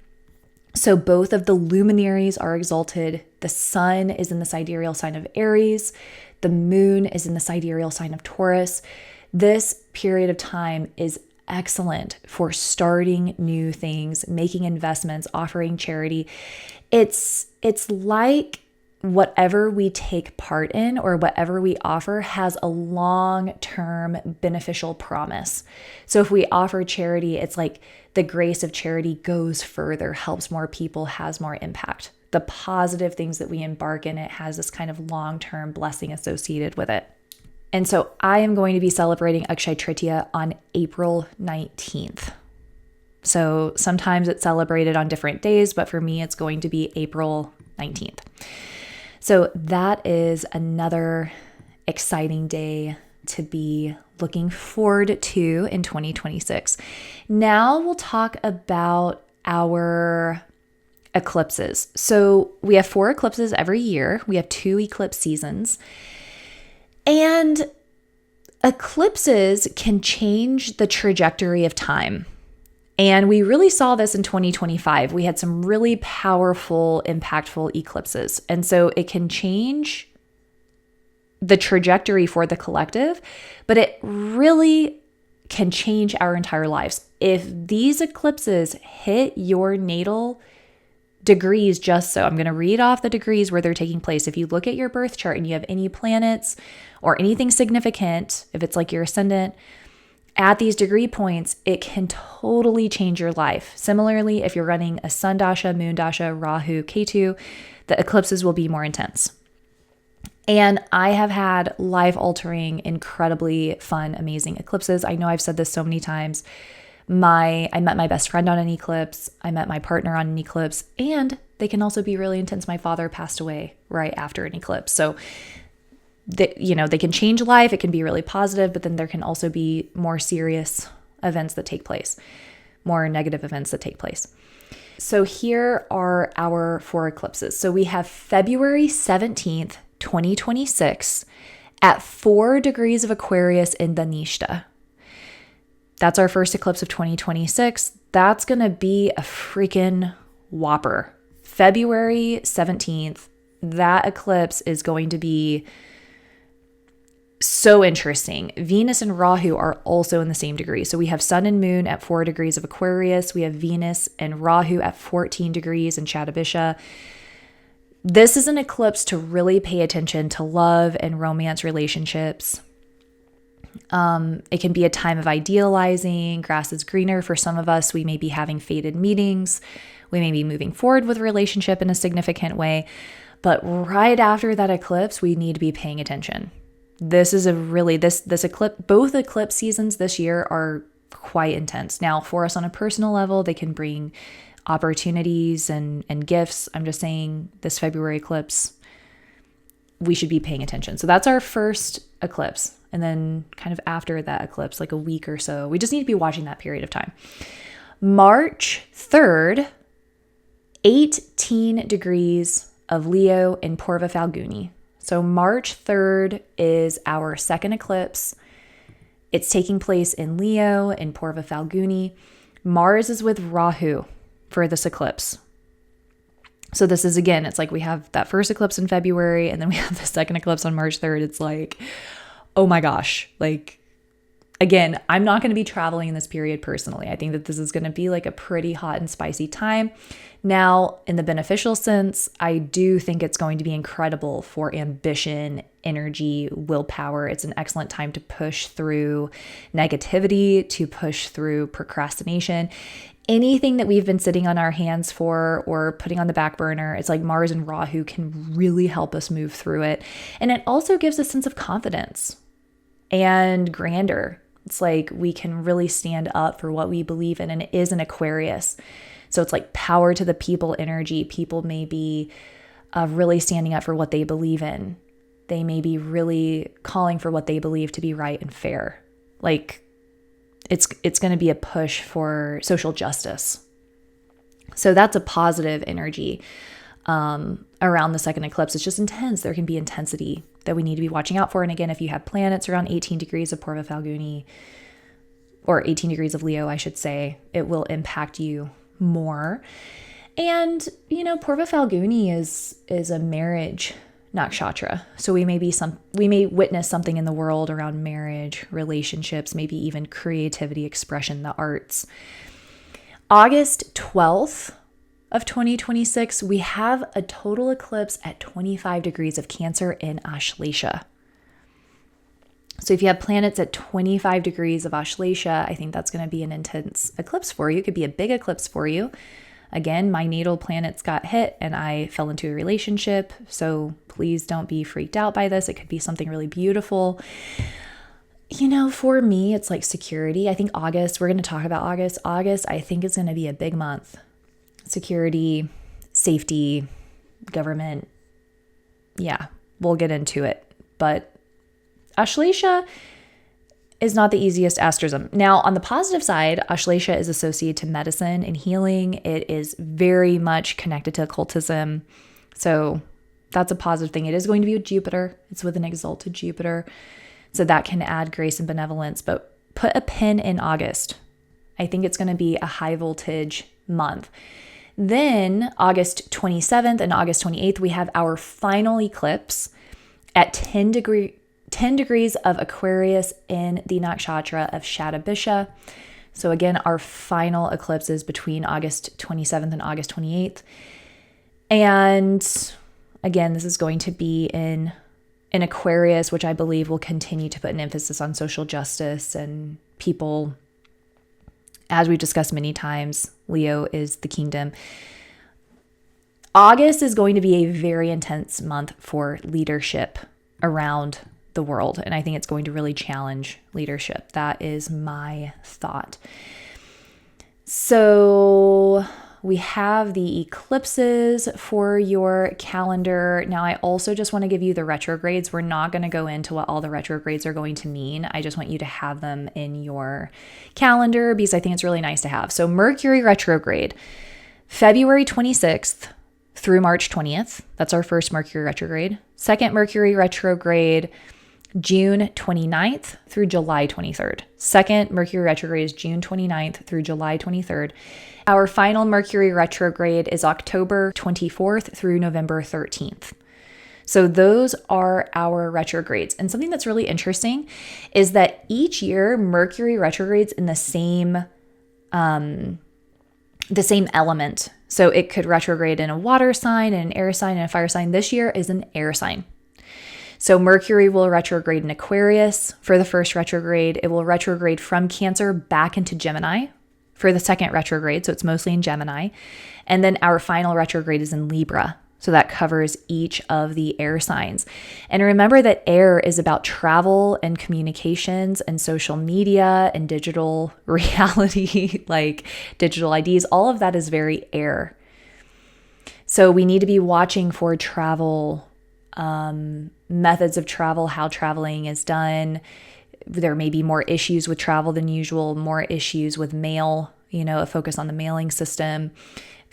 So both of the luminaries are exalted. The sun is in the sidereal sign of Aries. The moon is in the sidereal sign of Taurus. This period of time is excellent for starting new things, making investments, offering charity. It's like whatever we take part in or whatever we offer has a long-term beneficial promise. So if we offer charity, it's like the grace of charity goes further, helps more people, has more impact. The positive things that we embark in, it has this kind of long-term blessing associated with it. And so I am going to be celebrating Akshaya Tritiya on April 19th. So sometimes it's celebrated on different days, but for me, it's going to be April 19th. So that is another exciting day to be looking forward to in 2026. Now we'll talk about our eclipses. So we have 4 eclipses every year. We have 2 eclipse seasons. And eclipses can change the trajectory of time. And we really saw this in 2025. We had some really powerful, impactful eclipses. And so it can change the trajectory for the collective, but it really can change our entire lives. If these eclipses hit your natal degrees, just so I'm going to read off the degrees where they're taking place. If you look at your birth chart and you have any planets or anything significant, if it's like your ascendant, at these degree points, it can totally change your life. Similarly, if you're running a sun dasha, moon dasha, Rahu, Ketu, the eclipses will be more intense. And I have had life-altering, incredibly fun, amazing eclipses. I know I've said this so many times. I met my best friend on an eclipse. I met my partner on an eclipse. And they can also be really intense. My father passed away right after an eclipse. So they can change life. It can be really positive, but then there can also be more serious events that take place, more negative events that take place. So here are our 4 eclipses. So we have February 17th, 2026 at 4 degrees of Aquarius in Dhanishta. That's our first eclipse of 2026. That's going to be a freaking whopper. February 17th, that eclipse is going to be so interesting. Venus and Rahu are also in the same degree. So we have Sun and Moon at 4 degrees of Aquarius. We have Venus and Rahu at 14 degrees in Shatabhisha. This is an eclipse to really pay attention to love and romance relationships. It can be a time of idealizing. Grass is greener. For some of us, we may be having fated meetings. We may be moving forward with a relationship in a significant way. But right after that eclipse, we need to be paying attention. This is this eclipse, both eclipse seasons this year are quite intense. Now, for us on a personal level, they can bring opportunities and gifts. I'm just saying this February eclipse, we should be paying attention. So that's our first eclipse. And then kind of after that eclipse, like a week or so, we just need to be watching that period of time. March 3rd, 18 degrees of Leo in Purva Phalguni. So March 3rd is our second eclipse. It's taking place in Leo in Purva Phalguni. Mars is with Rahu for this eclipse. So this is, again, it's like we have that first eclipse in February and then we have the second eclipse on March 3rd. It's like, oh my gosh, like, again, I'm not going to be traveling in this period personally. I think that this is going to be like a pretty hot and spicy time. Now, in the beneficial sense, I do think it's going to be incredible for ambition, energy, willpower. It's an excellent time to push through negativity, to push through procrastination. Anything that we've been sitting on our hands for or putting on the back burner, it's like Mars and Rahu can really help us move through it. And it also gives a sense of confidence and grandeur. It's like we can really stand up for what we believe in, and it is an Aquarius. So it's like power to the people energy. People may be really standing up for what they believe in. They may be really calling for what they believe to be right and fair. Like it's going to be a push for social justice. So that's a positive energy around the second eclipse. It's just intense. There can be intensity that we need to be watching out for. And again, if you have planets around 18 degrees of Purva Phalguni, or 18 degrees of Leo, I should say, it will impact you more. And, Purva Phalguni is a marriage nakshatra. So we may witness something in the world around marriage, relationships, maybe even creativity, expression, the arts. August 12th of 2026, we have a total eclipse at 25 degrees of Cancer in Ashlesha. So if you have planets at 25 degrees of Ashlesha, I think that's going to be an intense eclipse for you. It could be a big eclipse for you. Again, my natal planets got hit and I fell into a relationship. So please don't be freaked out by this. It could be something really beautiful. You know, for me, it's like security. I think August, we're going to talk about August. August, I think is going to be a big month. Security, safety, government. Yeah, we'll get into it. But Ashlesha is not the easiest asterism. Now, on the positive side, Ashlesha is associated to medicine and healing. It is very much connected to occultism. So that's a positive thing. It is going to be with Jupiter. It's with an exalted Jupiter. So that can add grace and benevolence. But put a pin in August. I think it's going to be a high voltage month. Then August 27th and August 28th, we have our final eclipse at 10 degrees of Aquarius in the nakshatra of Shatabhisha. So again, our final eclipse is between August 27th and August 28th. And again, this is going to be in Aquarius, which I believe will continue to put an emphasis on social justice and people. As we've discussed many times, Leo is the kingdom. August is going to be a very intense month for leadership around the world. And I think it's going to really challenge leadership. That is my thought. So we have the eclipses for your calendar. Now, I also just want to give you the retrogrades. We're not going to go into what all the retrogrades are going to mean. I just want you to have them in your calendar because I think it's really nice to have. So Mercury retrograde, February 26th through March 20th. That's our first Mercury retrograde. Second Mercury retrograde, June 29th through July 23rd. Second Mercury retrograde is June 29th through July 23rd. Our final Mercury retrograde is October 24th through November 13th. So those are our retrogrades. And something that's really interesting is that each year Mercury retrogrades in the same element. So it could retrograde in a water sign, and an air sign, and a fire sign. This year is an air sign. So Mercury will retrograde in Aquarius for the first retrograde. It will retrograde from Cancer back into Gemini for the second retrograde. So it's mostly in Gemini. And then our final retrograde is in Libra. So that covers each of the air signs. And remember that air is about travel and communications and social media and digital reality, like digital IDs. All of that is very air. So we need to be watching for travel, methods of travel, how traveling is done. There may be more issues with travel than usual, more issues with mail, a focus on the mailing system,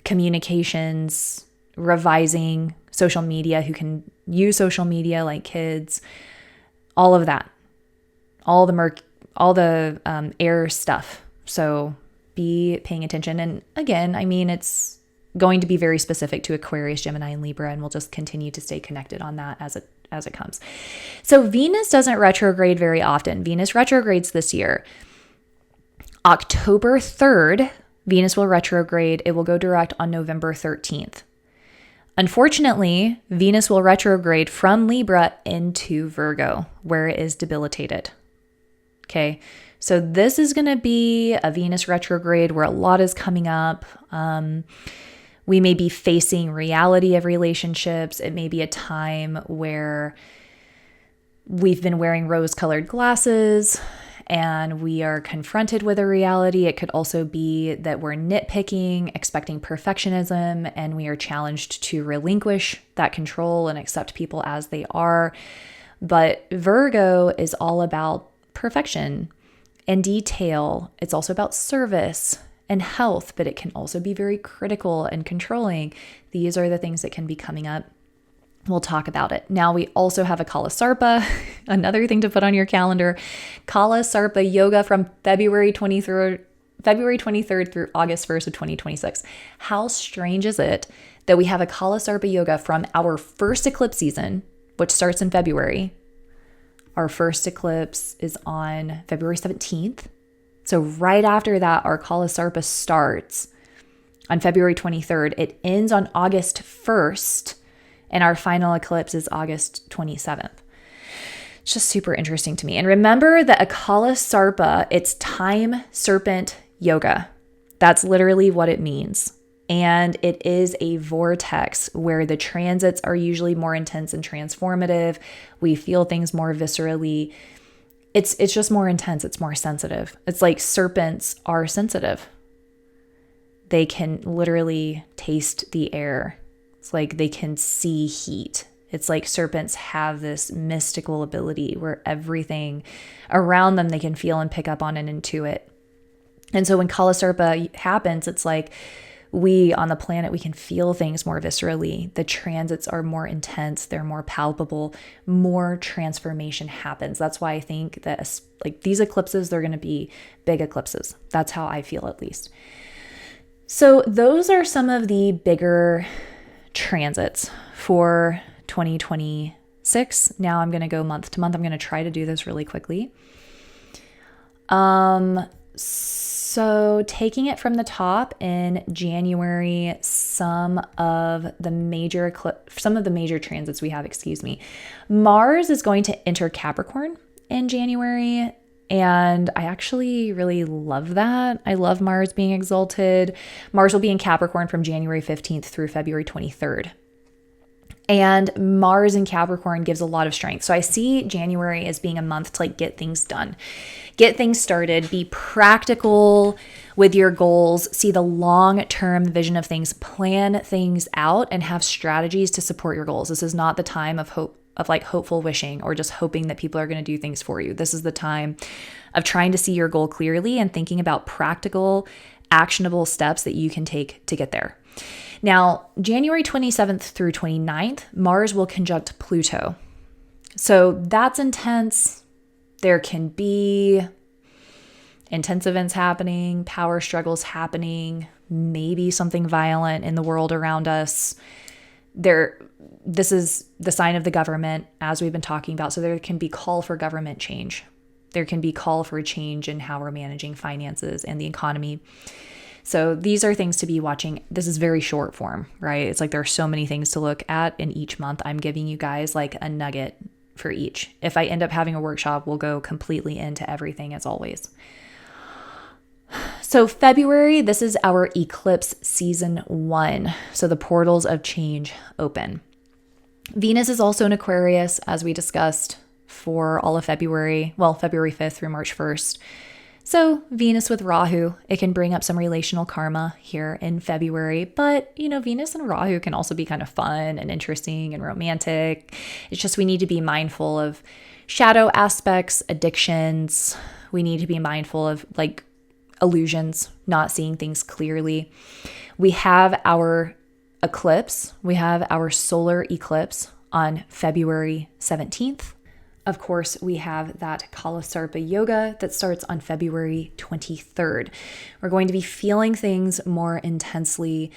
communications, revising social media, who can use social media like kids, all of that, all the air stuff. So be paying attention. And again, it's going to be very specific to Aquarius, Gemini, and Libra, and we'll just continue to stay connected on that as it comes. So Venus doesn't retrograde very often. Venus retrogrades this year. October 3rd, Venus will retrograde. It will go direct on November 13th. Unfortunately, Venus will retrograde from Libra into Virgo, where it is debilitated. Okay, so this is going to be a Venus retrograde where a lot is coming up. We may be facing reality of relationships. It may be a time where we've been wearing rose-colored glasses and we are confronted with a reality. It could also be that we're nitpicking, expecting perfectionism, and we are challenged to relinquish that control and accept people as they are. But Virgo is all about perfection and detail. It's also about service and health, but it can also be very critical and controlling. These are the things that can be coming up. We'll talk about it. Now we also have a Kala Sarpa, another thing to put on your calendar. Kala Sarpa yoga from February 23rd February 23rd through August 1st of 2026. How strange is it that we have a Kalasarpa yoga from our first eclipse season, which starts in February. Our first eclipse is on February 17th. So right after that, our Kalasarpa starts on February 23rd. It ends on August 1st, and our final eclipse is August 27th. It's just super interesting to me. And remember that a Kalasarpa, it's time serpent yoga. That's literally what it means. And it is a vortex where the transits are usually more intense and transformative. We feel things more viscerally. It's just more intense. It's more sensitive. It's like serpents are sensitive. They can literally taste the air. It's like they can see heat. It's like serpents have this mystical ability where everything around them they can feel and pick up on and intuit. And so when Kalasarpa happens, it's like we on the planet, we can feel things more viscerally. The transits are more intense. They're more palpable. More transformation happens. That's why I think that like these eclipses, they're going to be big eclipses. That's how I feel, at least. So those are some of the bigger transits for 2026. Now I'm going to go month to month. I'm going to try to do this really quickly. So taking it from the top in January, some of the major transits we have, Mars is going to enter Capricorn in January. And I actually really love that. I love Mars being exalted. Mars will be in Capricorn from January 15th through February 23rd. And Mars in Capricorn gives a lot of strength. So I see January as being a month to like get things done, get things started, be practical with your goals, see the long-term vision of things, plan things out, and have strategies to support your goals. This is not the time of hopeful wishing or just hoping that people are going to do things for you. This is the time of trying to see your goal clearly and thinking about practical, actionable steps that you can take to get there. Now, January 27th through 29th, Mars will conjunct Pluto. So that's intense. There can be intense events happening, power struggles happening, maybe something violent in the world around us. This is the sign of the government, as we've been talking about. So there can be call for government change. There can be call for a change in how we're managing finances and the economy. So these are things to be watching. This is very short form, right? It's like there are so many things to look at in each month. I'm giving you guys like a nugget for each. If I end up having a workshop, we'll go completely into everything as always. So February, this is our eclipse season 1. So the portals of change open. Venus is also in Aquarius, as we discussed, for all of February. Well, February 5th through March 1st. So Venus with Rahu, it can bring up some relational karma here in February, but Venus and Rahu can also be kind of fun and interesting and romantic. It's just we need to be mindful of shadow aspects, addictions. We need to be mindful of like illusions, not seeing things clearly. We have our eclipse. We have our solar eclipse on February 17th. Of course, we have that Kalasarpa yoga that starts on February 23rd. We're going to be feeling things more intensely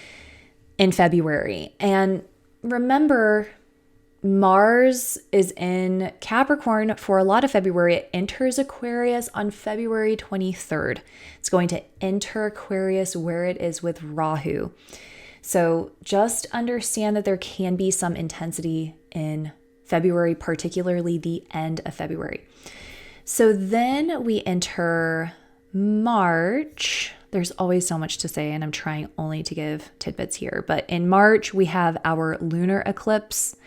in February. And remember, Mars is in Capricorn for a lot of February. It enters Aquarius on February 23rd. It's going to enter Aquarius where it is with Rahu. So just understand that there can be some intensity in February, particularly the end of February. So then we enter March. There's always so much to say, and I'm trying only to give tidbits here. But in March, we have our lunar eclipse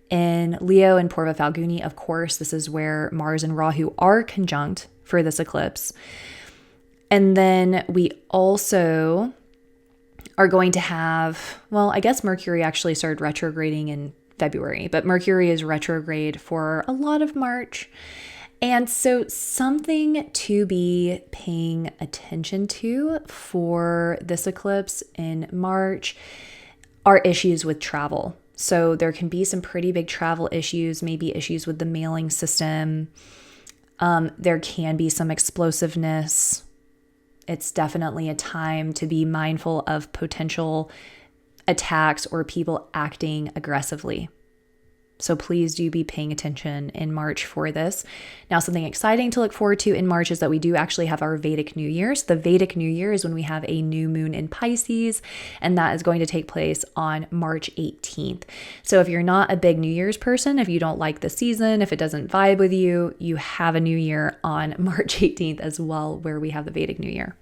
in Leo and Purva Phalguni. Of course, this is where Mars and Rahu are conjunct for this eclipse. And then we also are going to have, well, I guess Mercury actually started retrograding in February, but Mercury is retrograde for a lot of March. And so something to be paying attention to for this eclipse in March are issues with travel. So there can be some pretty big travel issues, maybe issues with the mailing system. There can be some explosiveness It's definitely a time to be mindful of potential attacks or people acting aggressively. So please do be paying attention in March for this. Now, something exciting to look forward to in March is that we do actually have our Vedic New Year. So the Vedic New Year is when we have a new moon in Pisces, and that is going to take place on March 18th. So if you're not a big New Year's person, if you don't like the season, if it doesn't vibe with you, you have a new year on March 18th as well, where we have the Vedic New Year.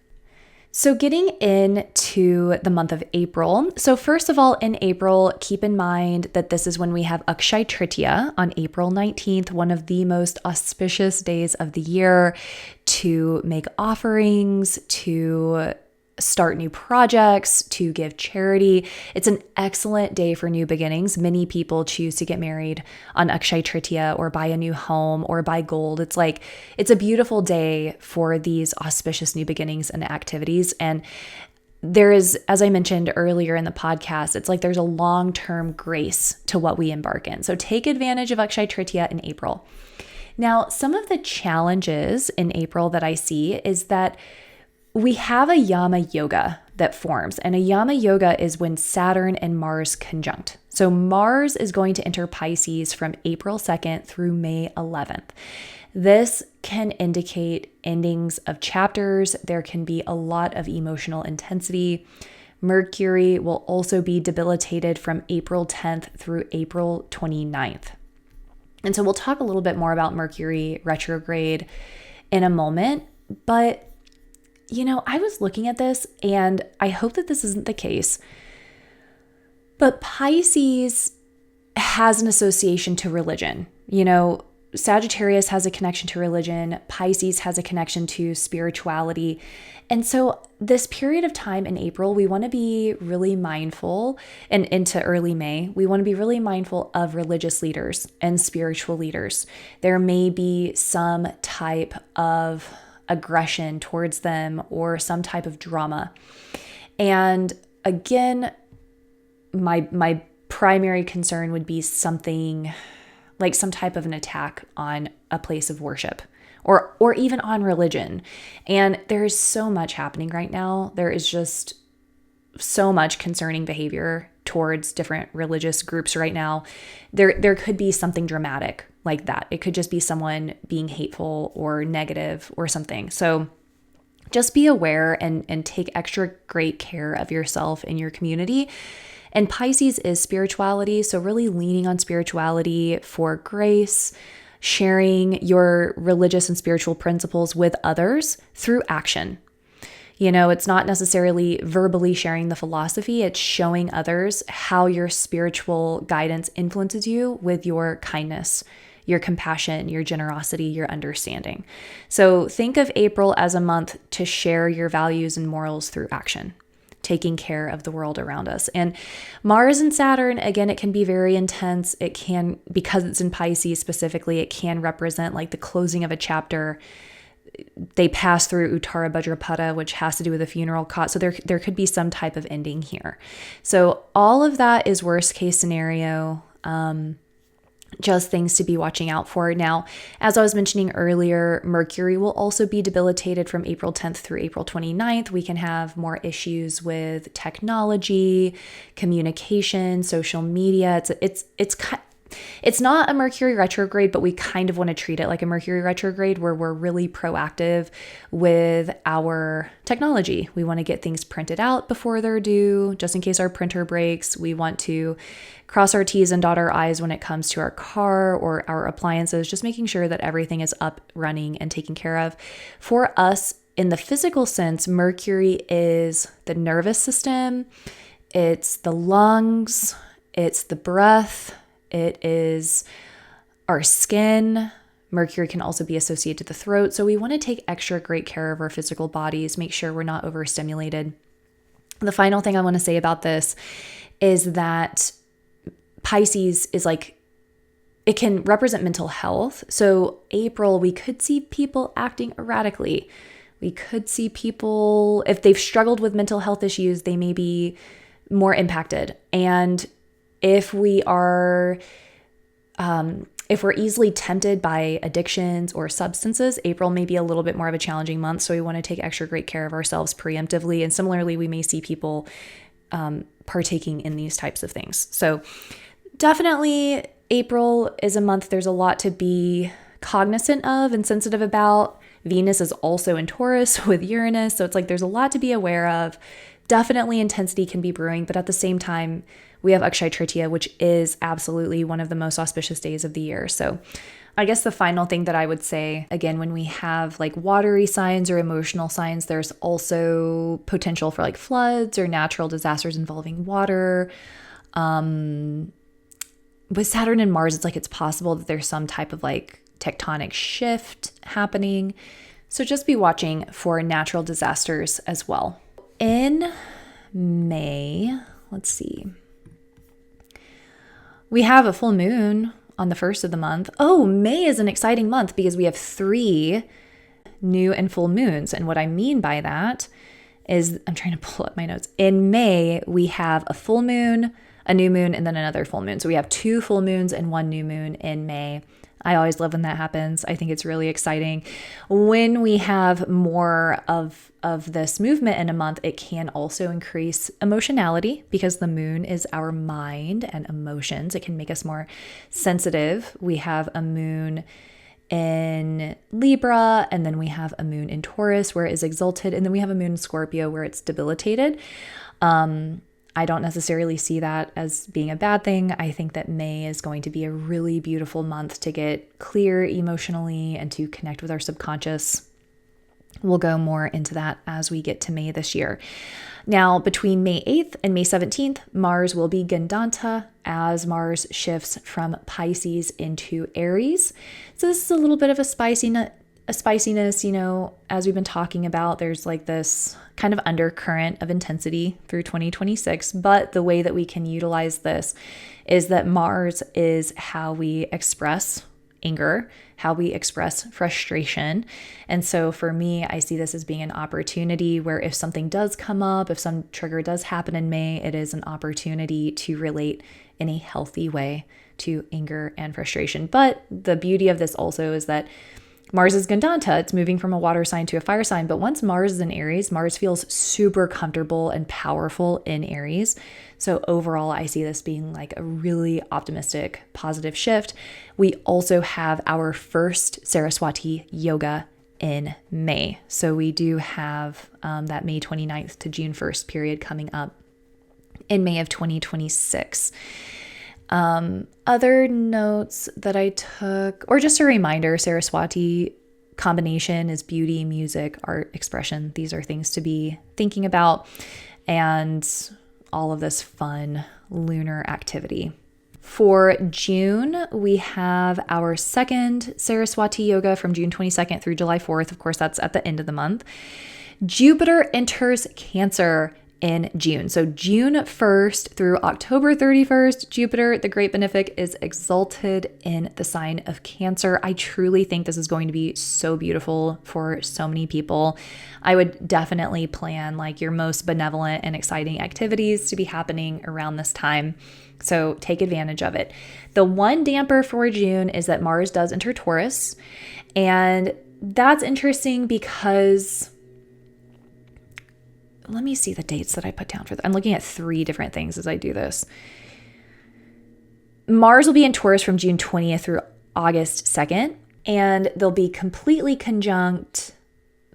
So getting into the month of April. So first of all, in April, keep in mind that this is when we have Akshaya Tritiya on April 19th, one of the most auspicious days of the year to make offerings, to start new projects, to give charity. It's an excellent day for new beginnings. Many people choose to get married on Akshaya Tritiya or buy a new home or buy gold. It's a beautiful day for these auspicious new beginnings and activities. And there is, as I mentioned earlier in the podcast, it's like there's a long-term grace to what we embark in. So take advantage of Akshaya Tritiya in April. Now, some of the challenges in April that I see is that we have a Yama Yoga that forms, and a Yama Yoga is when Saturn and Mars conjunct. So Mars is going to enter Pisces from April 2nd through May 11th. This can indicate endings of chapters. There can be a lot of emotional intensity. Mercury will also be debilitated from April 10th through April 29th. And so we'll talk a little bit more about Mercury retrograde in a moment, but I was looking at this, and I hope that this isn't the case, but Pisces has an association to religion. Sagittarius has a connection to religion. Pisces has a connection to spirituality. And so this period of time in April, we want to be really mindful, and into early May, we want to be really mindful of religious leaders and spiritual leaders. There may be some type of aggression towards them or some type of drama. And again, my primary concern would be something like some type of an attack on a place of worship or even on religion. And there is so much happening right now. There is just so much concerning behavior towards different religious groups right now. There could be something dramatic like that. It could just be someone being hateful or negative or something. So just be aware and take extra great care of yourself and your community. And Pisces is spirituality, so really leaning on spirituality for grace, sharing your religious and spiritual principles with others through action. It's not necessarily verbally sharing the philosophy, it's showing others how your spiritual guidance influences you with your kindness, your compassion, your generosity, your understanding. So think of April as a month to share your values and morals through action, taking care of the world around us. And Mars and Saturn, again, it can be very intense. It can, because it's in Pisces specifically, it can represent like the closing of a chapter. They pass through Uttara Bhadrapada, which has to do with a funeral cot. So there could be some type of ending here. So all of that is worst case scenario. Just things to be watching out for. Now, as I was mentioning earlier, Mercury will also be debilitated from April 10th through April 29th. We can have more issues with technology, communication, social media. It's not a Mercury retrograde, but we kind of want to treat it like a Mercury retrograde where we're really proactive with our technology. We want to get things printed out before they're due, just in case our printer breaks. We want to cross our T's and dot our I's when it comes to our car or our appliances, just making sure that everything is up, running, and taken care of. For us, in the physical sense, Mercury is the nervous system, it's the lungs, it's the breath, it is our skin. Mercury can also be associated to the throat. So we want to take extra great care of our physical bodies, make sure we're not overstimulated. The final thing I want to say about this is that Pisces is like, it can represent mental health. So April, we could see people acting erratically. We could see people, if they've struggled with mental health issues, they may be more impacted. And if we are If we're easily tempted by addictions or substances, April may be a little bit more of a challenging month. So we want to take extra great care of ourselves preemptively. And similarly, we may see people partaking in these types of things. So definitely April is a month there's a lot to be cognizant of and sensitive about. Venus is also in Taurus with Uranus. So it's like there's a lot to be aware of. Definitely intensity can be brewing, but at the same time, we have Akshaya Tritiya, which is absolutely one of the most auspicious days of the year. So I guess the final thing that I would say, again, when we have like watery signs or emotional signs, there's also potential for like floods or natural disasters involving water. With Saturn and Mars, it's like it's possible that there's some type of like tectonic shift happening. So just be watching for natural disasters as well. In May, let's see. We have a full moon on the first of the month. Oh, May is an exciting month because we have 3 new and full moons. And what I mean by that is, I'm trying to pull up my notes. In May, we have a full moon, a new moon, and then another full moon. So we have 2 full moons and 1 new moon in May. I always love when that happens. I think it's really exciting. When we have more of this movement in a month, it can also increase emotionality because the moon is our mind and emotions. It can make us more sensitive. We have a moon in Libra, and then we have a moon in Taurus where it is exalted, and then we have a moon in Scorpio where it's debilitated. I don't necessarily see that as being a bad thing. I think that May is going to be a really beautiful month to get clear emotionally and to connect with our subconscious. We'll go more into that as we get to May this year. Now, between May 8th and May 17th, Mars will be Gandanta as Mars shifts from Pisces into Aries. So this is a little bit of a spiciness, you know, as we've been talking about, there's like this kind of undercurrent of intensity through 2026. But the way that we can utilize this is that Mars is how we express anger, how we express frustration. And so for me, I see this as being an opportunity where if something does come up, if some trigger does happen in May, it is an opportunity to relate in a healthy way to anger and frustration. But the beauty of this also is that Mars is Gandanta. It's moving from a water sign to a fire sign. But once Mars is in Aries, Mars feels super comfortable and powerful in Aries. So overall, I see this being like a really optimistic, positive shift. We also have our first Saraswati yoga in May. So we do have that May 29th to June 1st period coming up in May of 2026. Other notes that I took, or just a reminder, Saraswati combination is beauty, music, art, expression. These are things to be thinking about, and all of this fun lunar activity. For June, we have our second Saraswati yoga from June 22nd through July 4th. Of course, that's at the end of the month. Jupiter enters Cancer in June. So June 1st through October 31st, Jupiter, the great benefic, is exalted in the sign of Cancer. I truly think this is going to be so beautiful for so many people. I would definitely plan like your most benevolent and exciting activities to be happening around this time. So take advantage of it. The one damper for June is that Mars does enter Taurus. And that's interesting because let me see the dates that I put down for that. I'm looking at 3 different things as I do this. Mars will be in Taurus from June 20th through August 2nd, and they'll be completely conjunct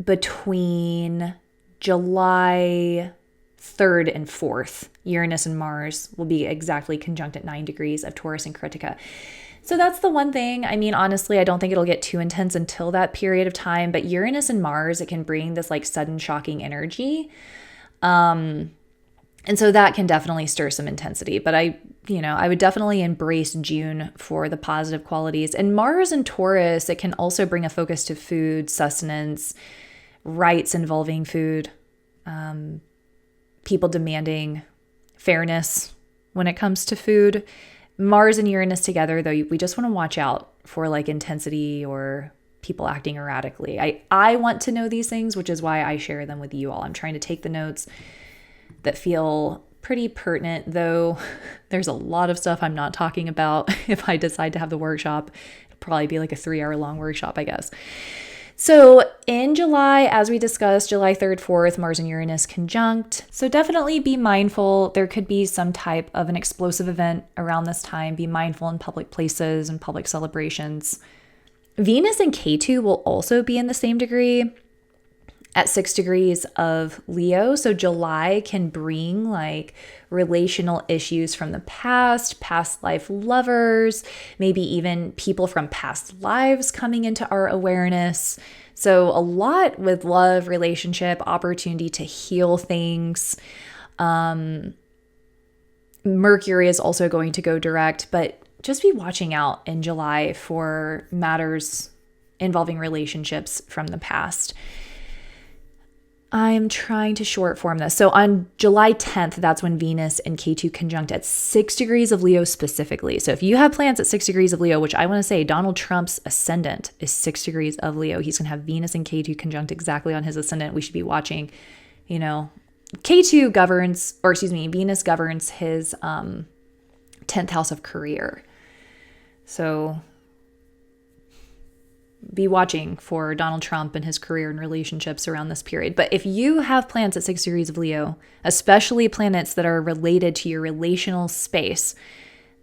between July 3rd and 4th. Uranus and Mars will be exactly conjunct at 9 degrees of Taurus and Kritika. So that's the one thing. I mean, honestly, I don't think it'll get too intense until that period of time, but Uranus and Mars, it can bring this like sudden shocking energy. And so that can definitely stir some intensity, but I would definitely embrace June for the positive qualities. And Mars and Taurus, it can also bring a focus to food, sustenance, rights involving food, people demanding fairness when it comes to food. Mars and Uranus together, though, we just want to watch out for like intensity or people acting erratically. I want to know these things, which is why I share them with you all. I'm trying to take the notes that feel pretty pertinent, though there's a lot of stuff I'm not talking about. If I decide to have the workshop, it'll probably be like a 3-hour long workshop, I guess. So in July, as we discussed, July 3rd, 4th, Mars and Uranus conjunct. So definitely be mindful. There could be some type of an explosive event around this time. Be mindful in public places and public celebrations. Venus and Ketu will also be in the same degree at 6 degrees of Leo. So July can bring like relational issues from the past life lovers, maybe even people from past lives coming into our awareness. So a lot with love, relationship, opportunity to heal things. Mercury is also going to go direct, but just be watching out in July for matters involving relationships from the past. I'm trying to short form this. So on July 10th, that's when Venus and Ketu conjunct at 6 degrees of Leo specifically. So if you have plans at 6 degrees of Leo, which I want to say Donald Trump's ascendant is 6 degrees of Leo. He's going to have Venus and Ketu conjunct exactly on his ascendant. We should be watching, Ketu governs, Venus governs his 10th house of career. So be watching for Donald Trump and his career and relationships around this period. But if you have planets at 6 degrees of Leo, especially planets that are related to your relational space,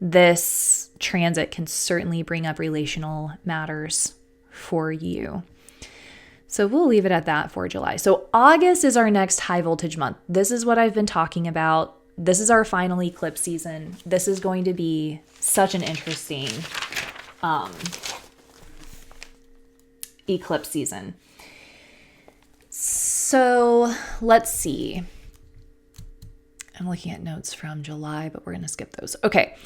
this transit can certainly bring up relational matters for you. So we'll leave it at that for July. So August is our next high voltage month. This is what I've been talking about. This is our final eclipse season. This is going to be such an interesting eclipse season. So let's see. I'm looking at notes from July, but we're going to skip those. Okay.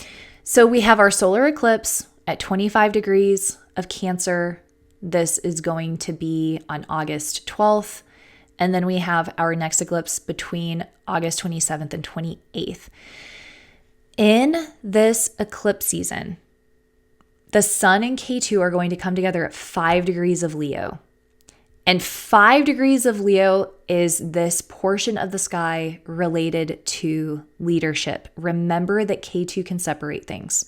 So we have our solar eclipse at 25 degrees of Cancer. This is going to be on August 12th. And then we have our next eclipse between August 27th and 28th. In this eclipse season, the Sun and Ketu are going to come together at 5 degrees of Leo. And 5 degrees of Leo is this portion of the sky related to leadership. Remember that Ketu can separate things.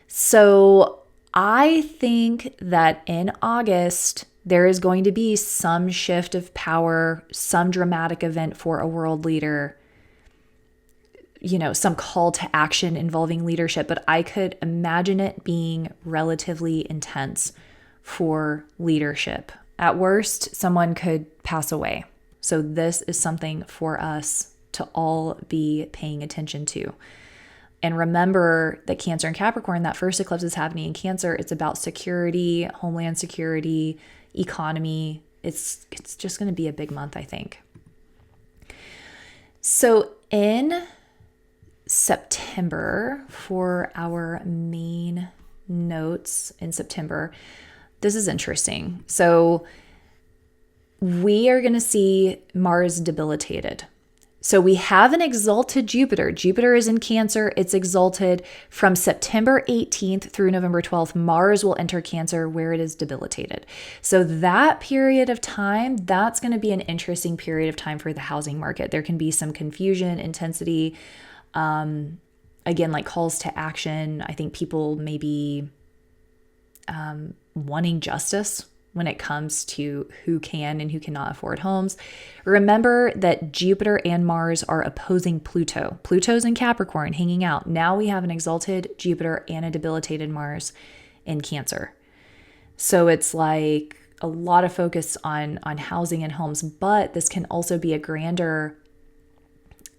So I think that in August, there is going to be some shift of power, some dramatic event for a world leader, some call to action involving leadership, but I could imagine it being relatively intense for leadership. At worst, someone could pass away. So this is something for us to all be paying attention to. And remember that Cancer and Capricorn, that first eclipse is happening in Cancer. It's about security, homeland security, economy. It's just going to be a big month, I think. So in September, for our main notes in September, this is interesting. So we are going to see Mars debilitated. So we have an exalted Jupiter. Jupiter is in Cancer. It's exalted from September 18th through November 12th. Mars will enter Cancer where it is debilitated. So that period of time, that's going to be an interesting period of time for the housing market. There can be some confusion, intensity, again, like calls to action. I think people may be wanting justice when it comes to who can and who cannot afford homes. Remember that Jupiter and Mars are opposing Pluto. Pluto's in Capricorn, hanging out. Now we have an exalted Jupiter and a debilitated Mars in Cancer. So it's like a lot of focus on housing and homes, but this can also be a grander,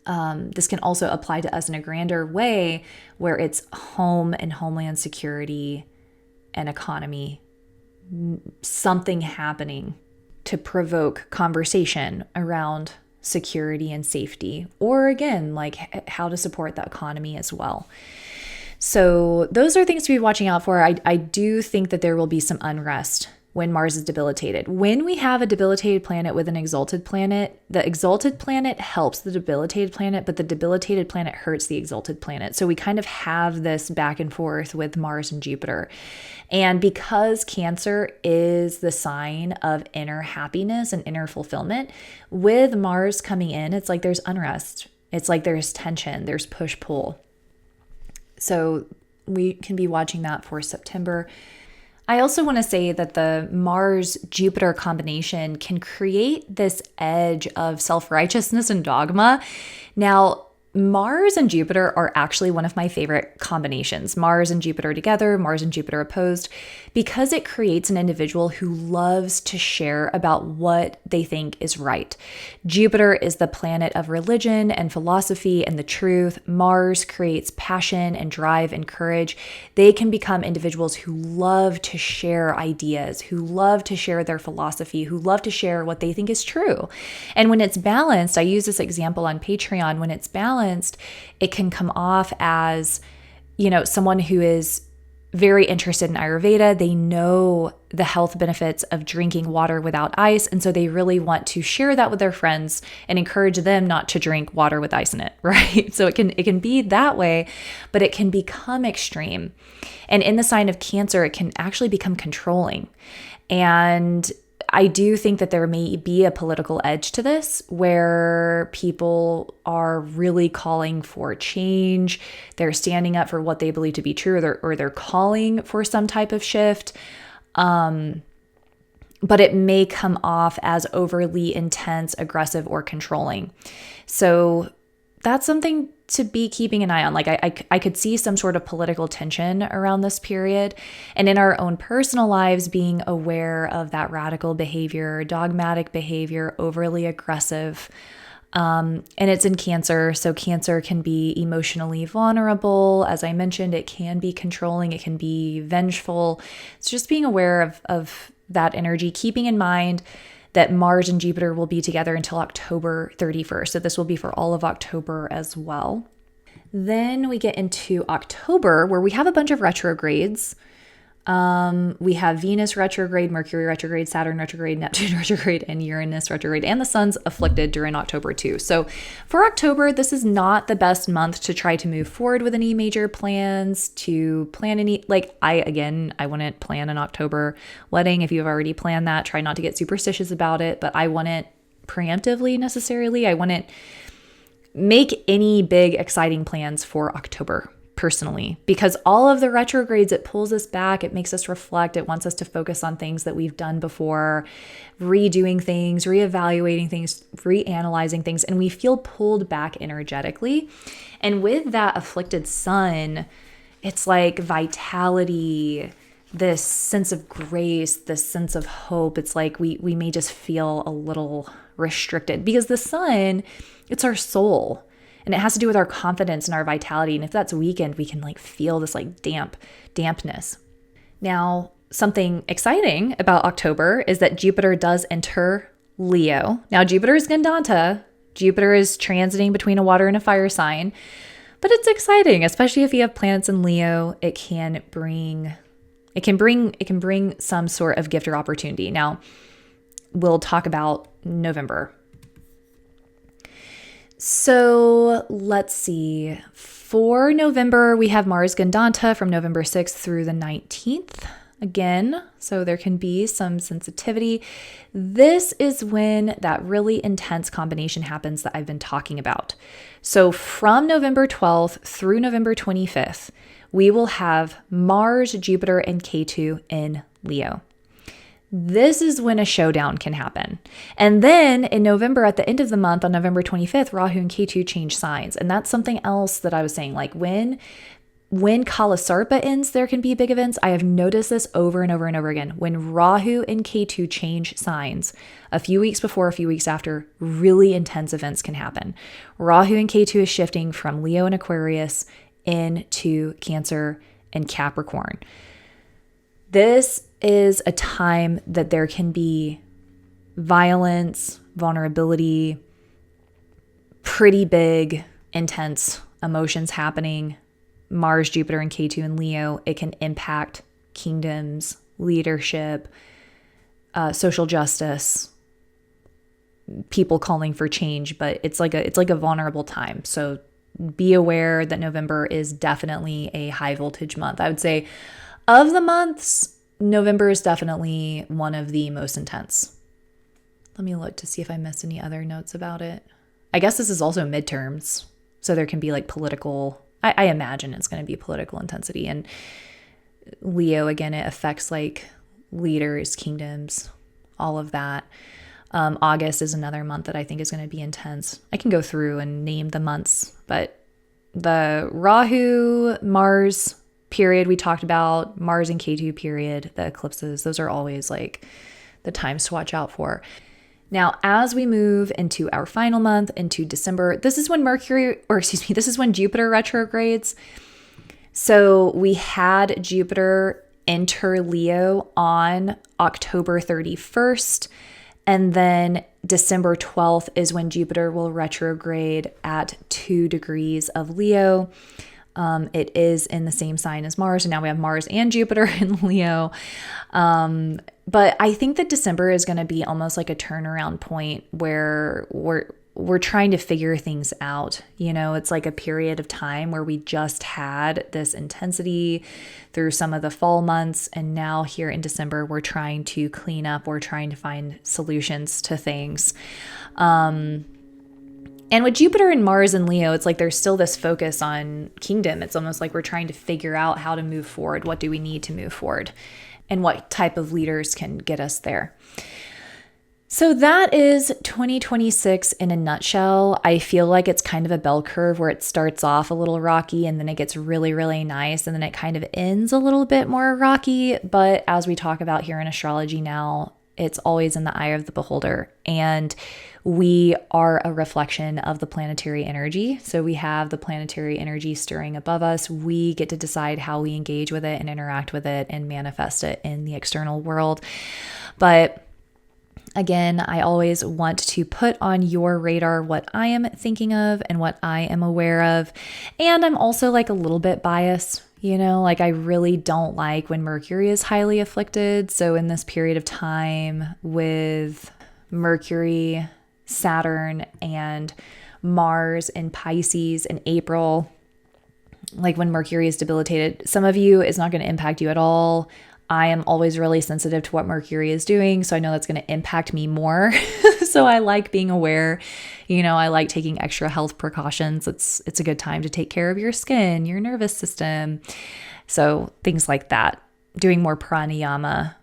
this can also apply to us in a grander way where it's home and homeland security and economy, something happening to provoke conversation around security and safety, or again, like how to support the economy as well. So those are things to be watching out for. I do think that there will be some unrest when Mars is debilitated. When we have a debilitated planet with an exalted planet, the exalted planet helps the debilitated planet, but the debilitated planet hurts the exalted planet. So we kind of have this back and forth with Mars and Jupiter. And because Cancer is the sign of inner happiness and inner fulfillment, with Mars coming in, it's like there's unrest. It's like there's tension, there's push-pull. So we can be watching that for September. I also want to say that the Mars-Jupiter combination can create this edge of self-righteousness and dogma. Now, Mars and Jupiter are actually one of my favorite combinations. Mars and Jupiter together, Mars and Jupiter opposed, because it creates an individual who loves to share about what they think is right. Jupiter is the planet of religion and philosophy and the truth. Mars creates passion and drive and courage. They can become individuals who love to share ideas, who love to share their philosophy, who love to share what they think is true. And when it's balanced, I use this example on Patreon, when it's balanced, it can come off as, someone who is very interested in Ayurveda. They know the health benefits of drinking water without ice. And so they really want to share that with their friends and encourage them not to drink water with ice in it, right? So it can be that way, but it can become extreme. And in the sign of Cancer, it can actually become controlling. And I do think that there may be a political edge to this where people are really calling for change. They're standing up for what they believe to be true, or they're calling for some type of shift. But it may come off as overly intense, aggressive, or controlling. So that's something to be keeping an eye on. Like I could see some sort of political tension around this period, and in our own personal lives, being aware of that radical behavior, dogmatic behavior, overly aggressive. And it's in Cancer. So Cancer can be emotionally vulnerable. As I mentioned, it can be controlling. It can be vengeful. It's just being aware of that energy, keeping in mind that Mars and Jupiter will be together until October 31st. So this will be for all of October as well. Then we get into October, where we have a bunch of retrogrades. We have Venus retrograde, Mercury retrograde, Saturn retrograde, Neptune retrograde, and Uranus retrograde, and the sun's afflicted during October too. So for October, this is not the best month to try to move forward with any major plans, to plan any, I wouldn't plan an October wedding. If you've already planned that, try not to get superstitious about it, but I wouldn't preemptively necessarily. I wouldn't make any big exciting plans for October personally, because all of the retrogrades, it pulls us back, it makes us reflect, it wants us to focus on things that we've done before, redoing things, reevaluating things, reanalyzing things, and we feel pulled back energetically. And with that afflicted sun, it's like vitality, this sense of grace, this sense of hope. It's like we may just feel a little restricted, because the sun, it's our soul. And it has to do with our confidence and our vitality. And if that's weakened, we can feel this dampness. Now, something exciting about October is that Jupiter does enter Leo. Now, Jupiter is Gandanta. Jupiter is transiting between a water and a fire sign. But it's exciting, especially if you have planets in Leo. It can bring some sort of gift or opportunity. Now, we'll talk about November. So let's see. For November, we have Mars Gandanta from November 6th through the 19th again. So there can be some sensitivity. This is when that really intense combination happens that I've been talking about. So from November 12th through November 25th, we will have Mars, Jupiter, and Ketu in Leo. This is when a showdown can happen. And then in November, at the end of the month, on November 25th, Rahu and Ketu change signs. And that's something else that I was saying, when Kala Sarpa ends, there can be big events. I have noticed this over and over and over again. When Rahu and Ketu change signs, a few weeks before, a few weeks after, really intense events can happen. Rahu and Ketu is shifting from Leo and Aquarius into Cancer and Capricorn. This is a time that there can be violence, vulnerability, pretty big, intense emotions happening. Mars, Jupiter, and Ketu in Leo, it can impact kingdoms, leadership, social justice, people calling for change, but it's like a vulnerable time. So be aware that November is definitely a high voltage month. I would say of the months, November is definitely one of the most intense. Let me look to see if I missed any other notes about it. I guess this is also midterms. So there can be like political, I imagine it's going to be political intensity. And Leo, again, it affects like leaders, kingdoms, all of that. August is another month that I think is going to be intense. I can go through and name the months, but the Rahu, Mars period we talked about, Mars and Ketu period, the eclipses, those are always like the times to watch out for. Now, as we move into our final month, into December, this is when this is when Jupiter retrogrades. So we had Jupiter enter Leo on October 31st. And then December 12th is when Jupiter will retrograde at 2 degrees of Leo. It is in the same sign as Mars. And now we have Mars and Jupiter in Leo. But I think that December is going to be almost like a turnaround point where we're trying to figure things out. You know, it's like a period of time where we just had this intensity through some of the fall months. And now here in December, we're trying to clean up. We're trying to find solutions to things. And with Jupiter and Mars and Leo, it's like there's still this focus on kingdom. It's almost like we're trying to figure out how to move forward. What do we need to move forward? And what type of leaders can get us there? So that is 2026 in a nutshell. I feel like it's kind of a bell curve where it starts off a little rocky and then it gets really, really nice. And then it kind of ends a little bit more rocky. But as we talk about here in astrology now, it's always in the eye of the beholder. And we are a reflection of the planetary energy. So we have the planetary energy stirring above us. We get to decide how we engage with it and interact with it and manifest it in the external world. But again, I always want to put on your radar what I am thinking of and what I am aware of. And I'm also like a little bit biased, you know, like I really don't like when Mercury is highly afflicted. So in this period of time with Mercury, Saturn, and Mars in Pisces in April, like when Mercury is debilitated, some of you, it's not going to impact you at all. I am always really sensitive to what Mercury is doing, so I know that's going to impact me more. So I like being aware. You know, I like taking extra health precautions. It's a good time to take care of your skin, your nervous system. So things like that. Doing more pranayama,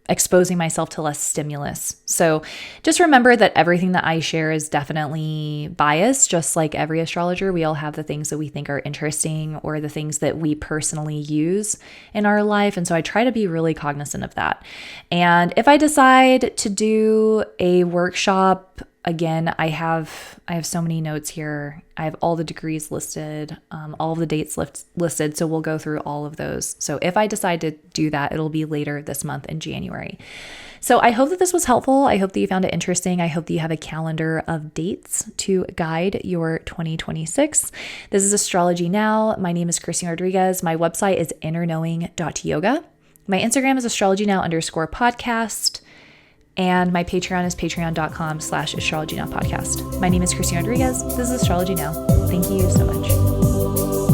exposing myself to less stimulus. So just remember that everything that I share is definitely biased. Just like every astrologer, we all have the things that we think are interesting or the things that we personally use in our life. And so I try to be really cognizant of that. And if I decide to do a workshop, again, I have so many notes here. I have all the degrees listed, all of the dates listed. So we'll go through all of those. So if I decide to do that, it'll be later this month in January. So I hope that this was helpful. I hope that you found it interesting. I hope that you have a calendar of dates to guide your 2026. This is Astrology Now. My name is Christine Rodriguez. My website is innerknowing.yoga. My Instagram is astrologynow_podcast. And my Patreon is patreon.com/astrologynowpodcast. My name is Christine Rodriguez. This is Astrology Now. Thank you so much.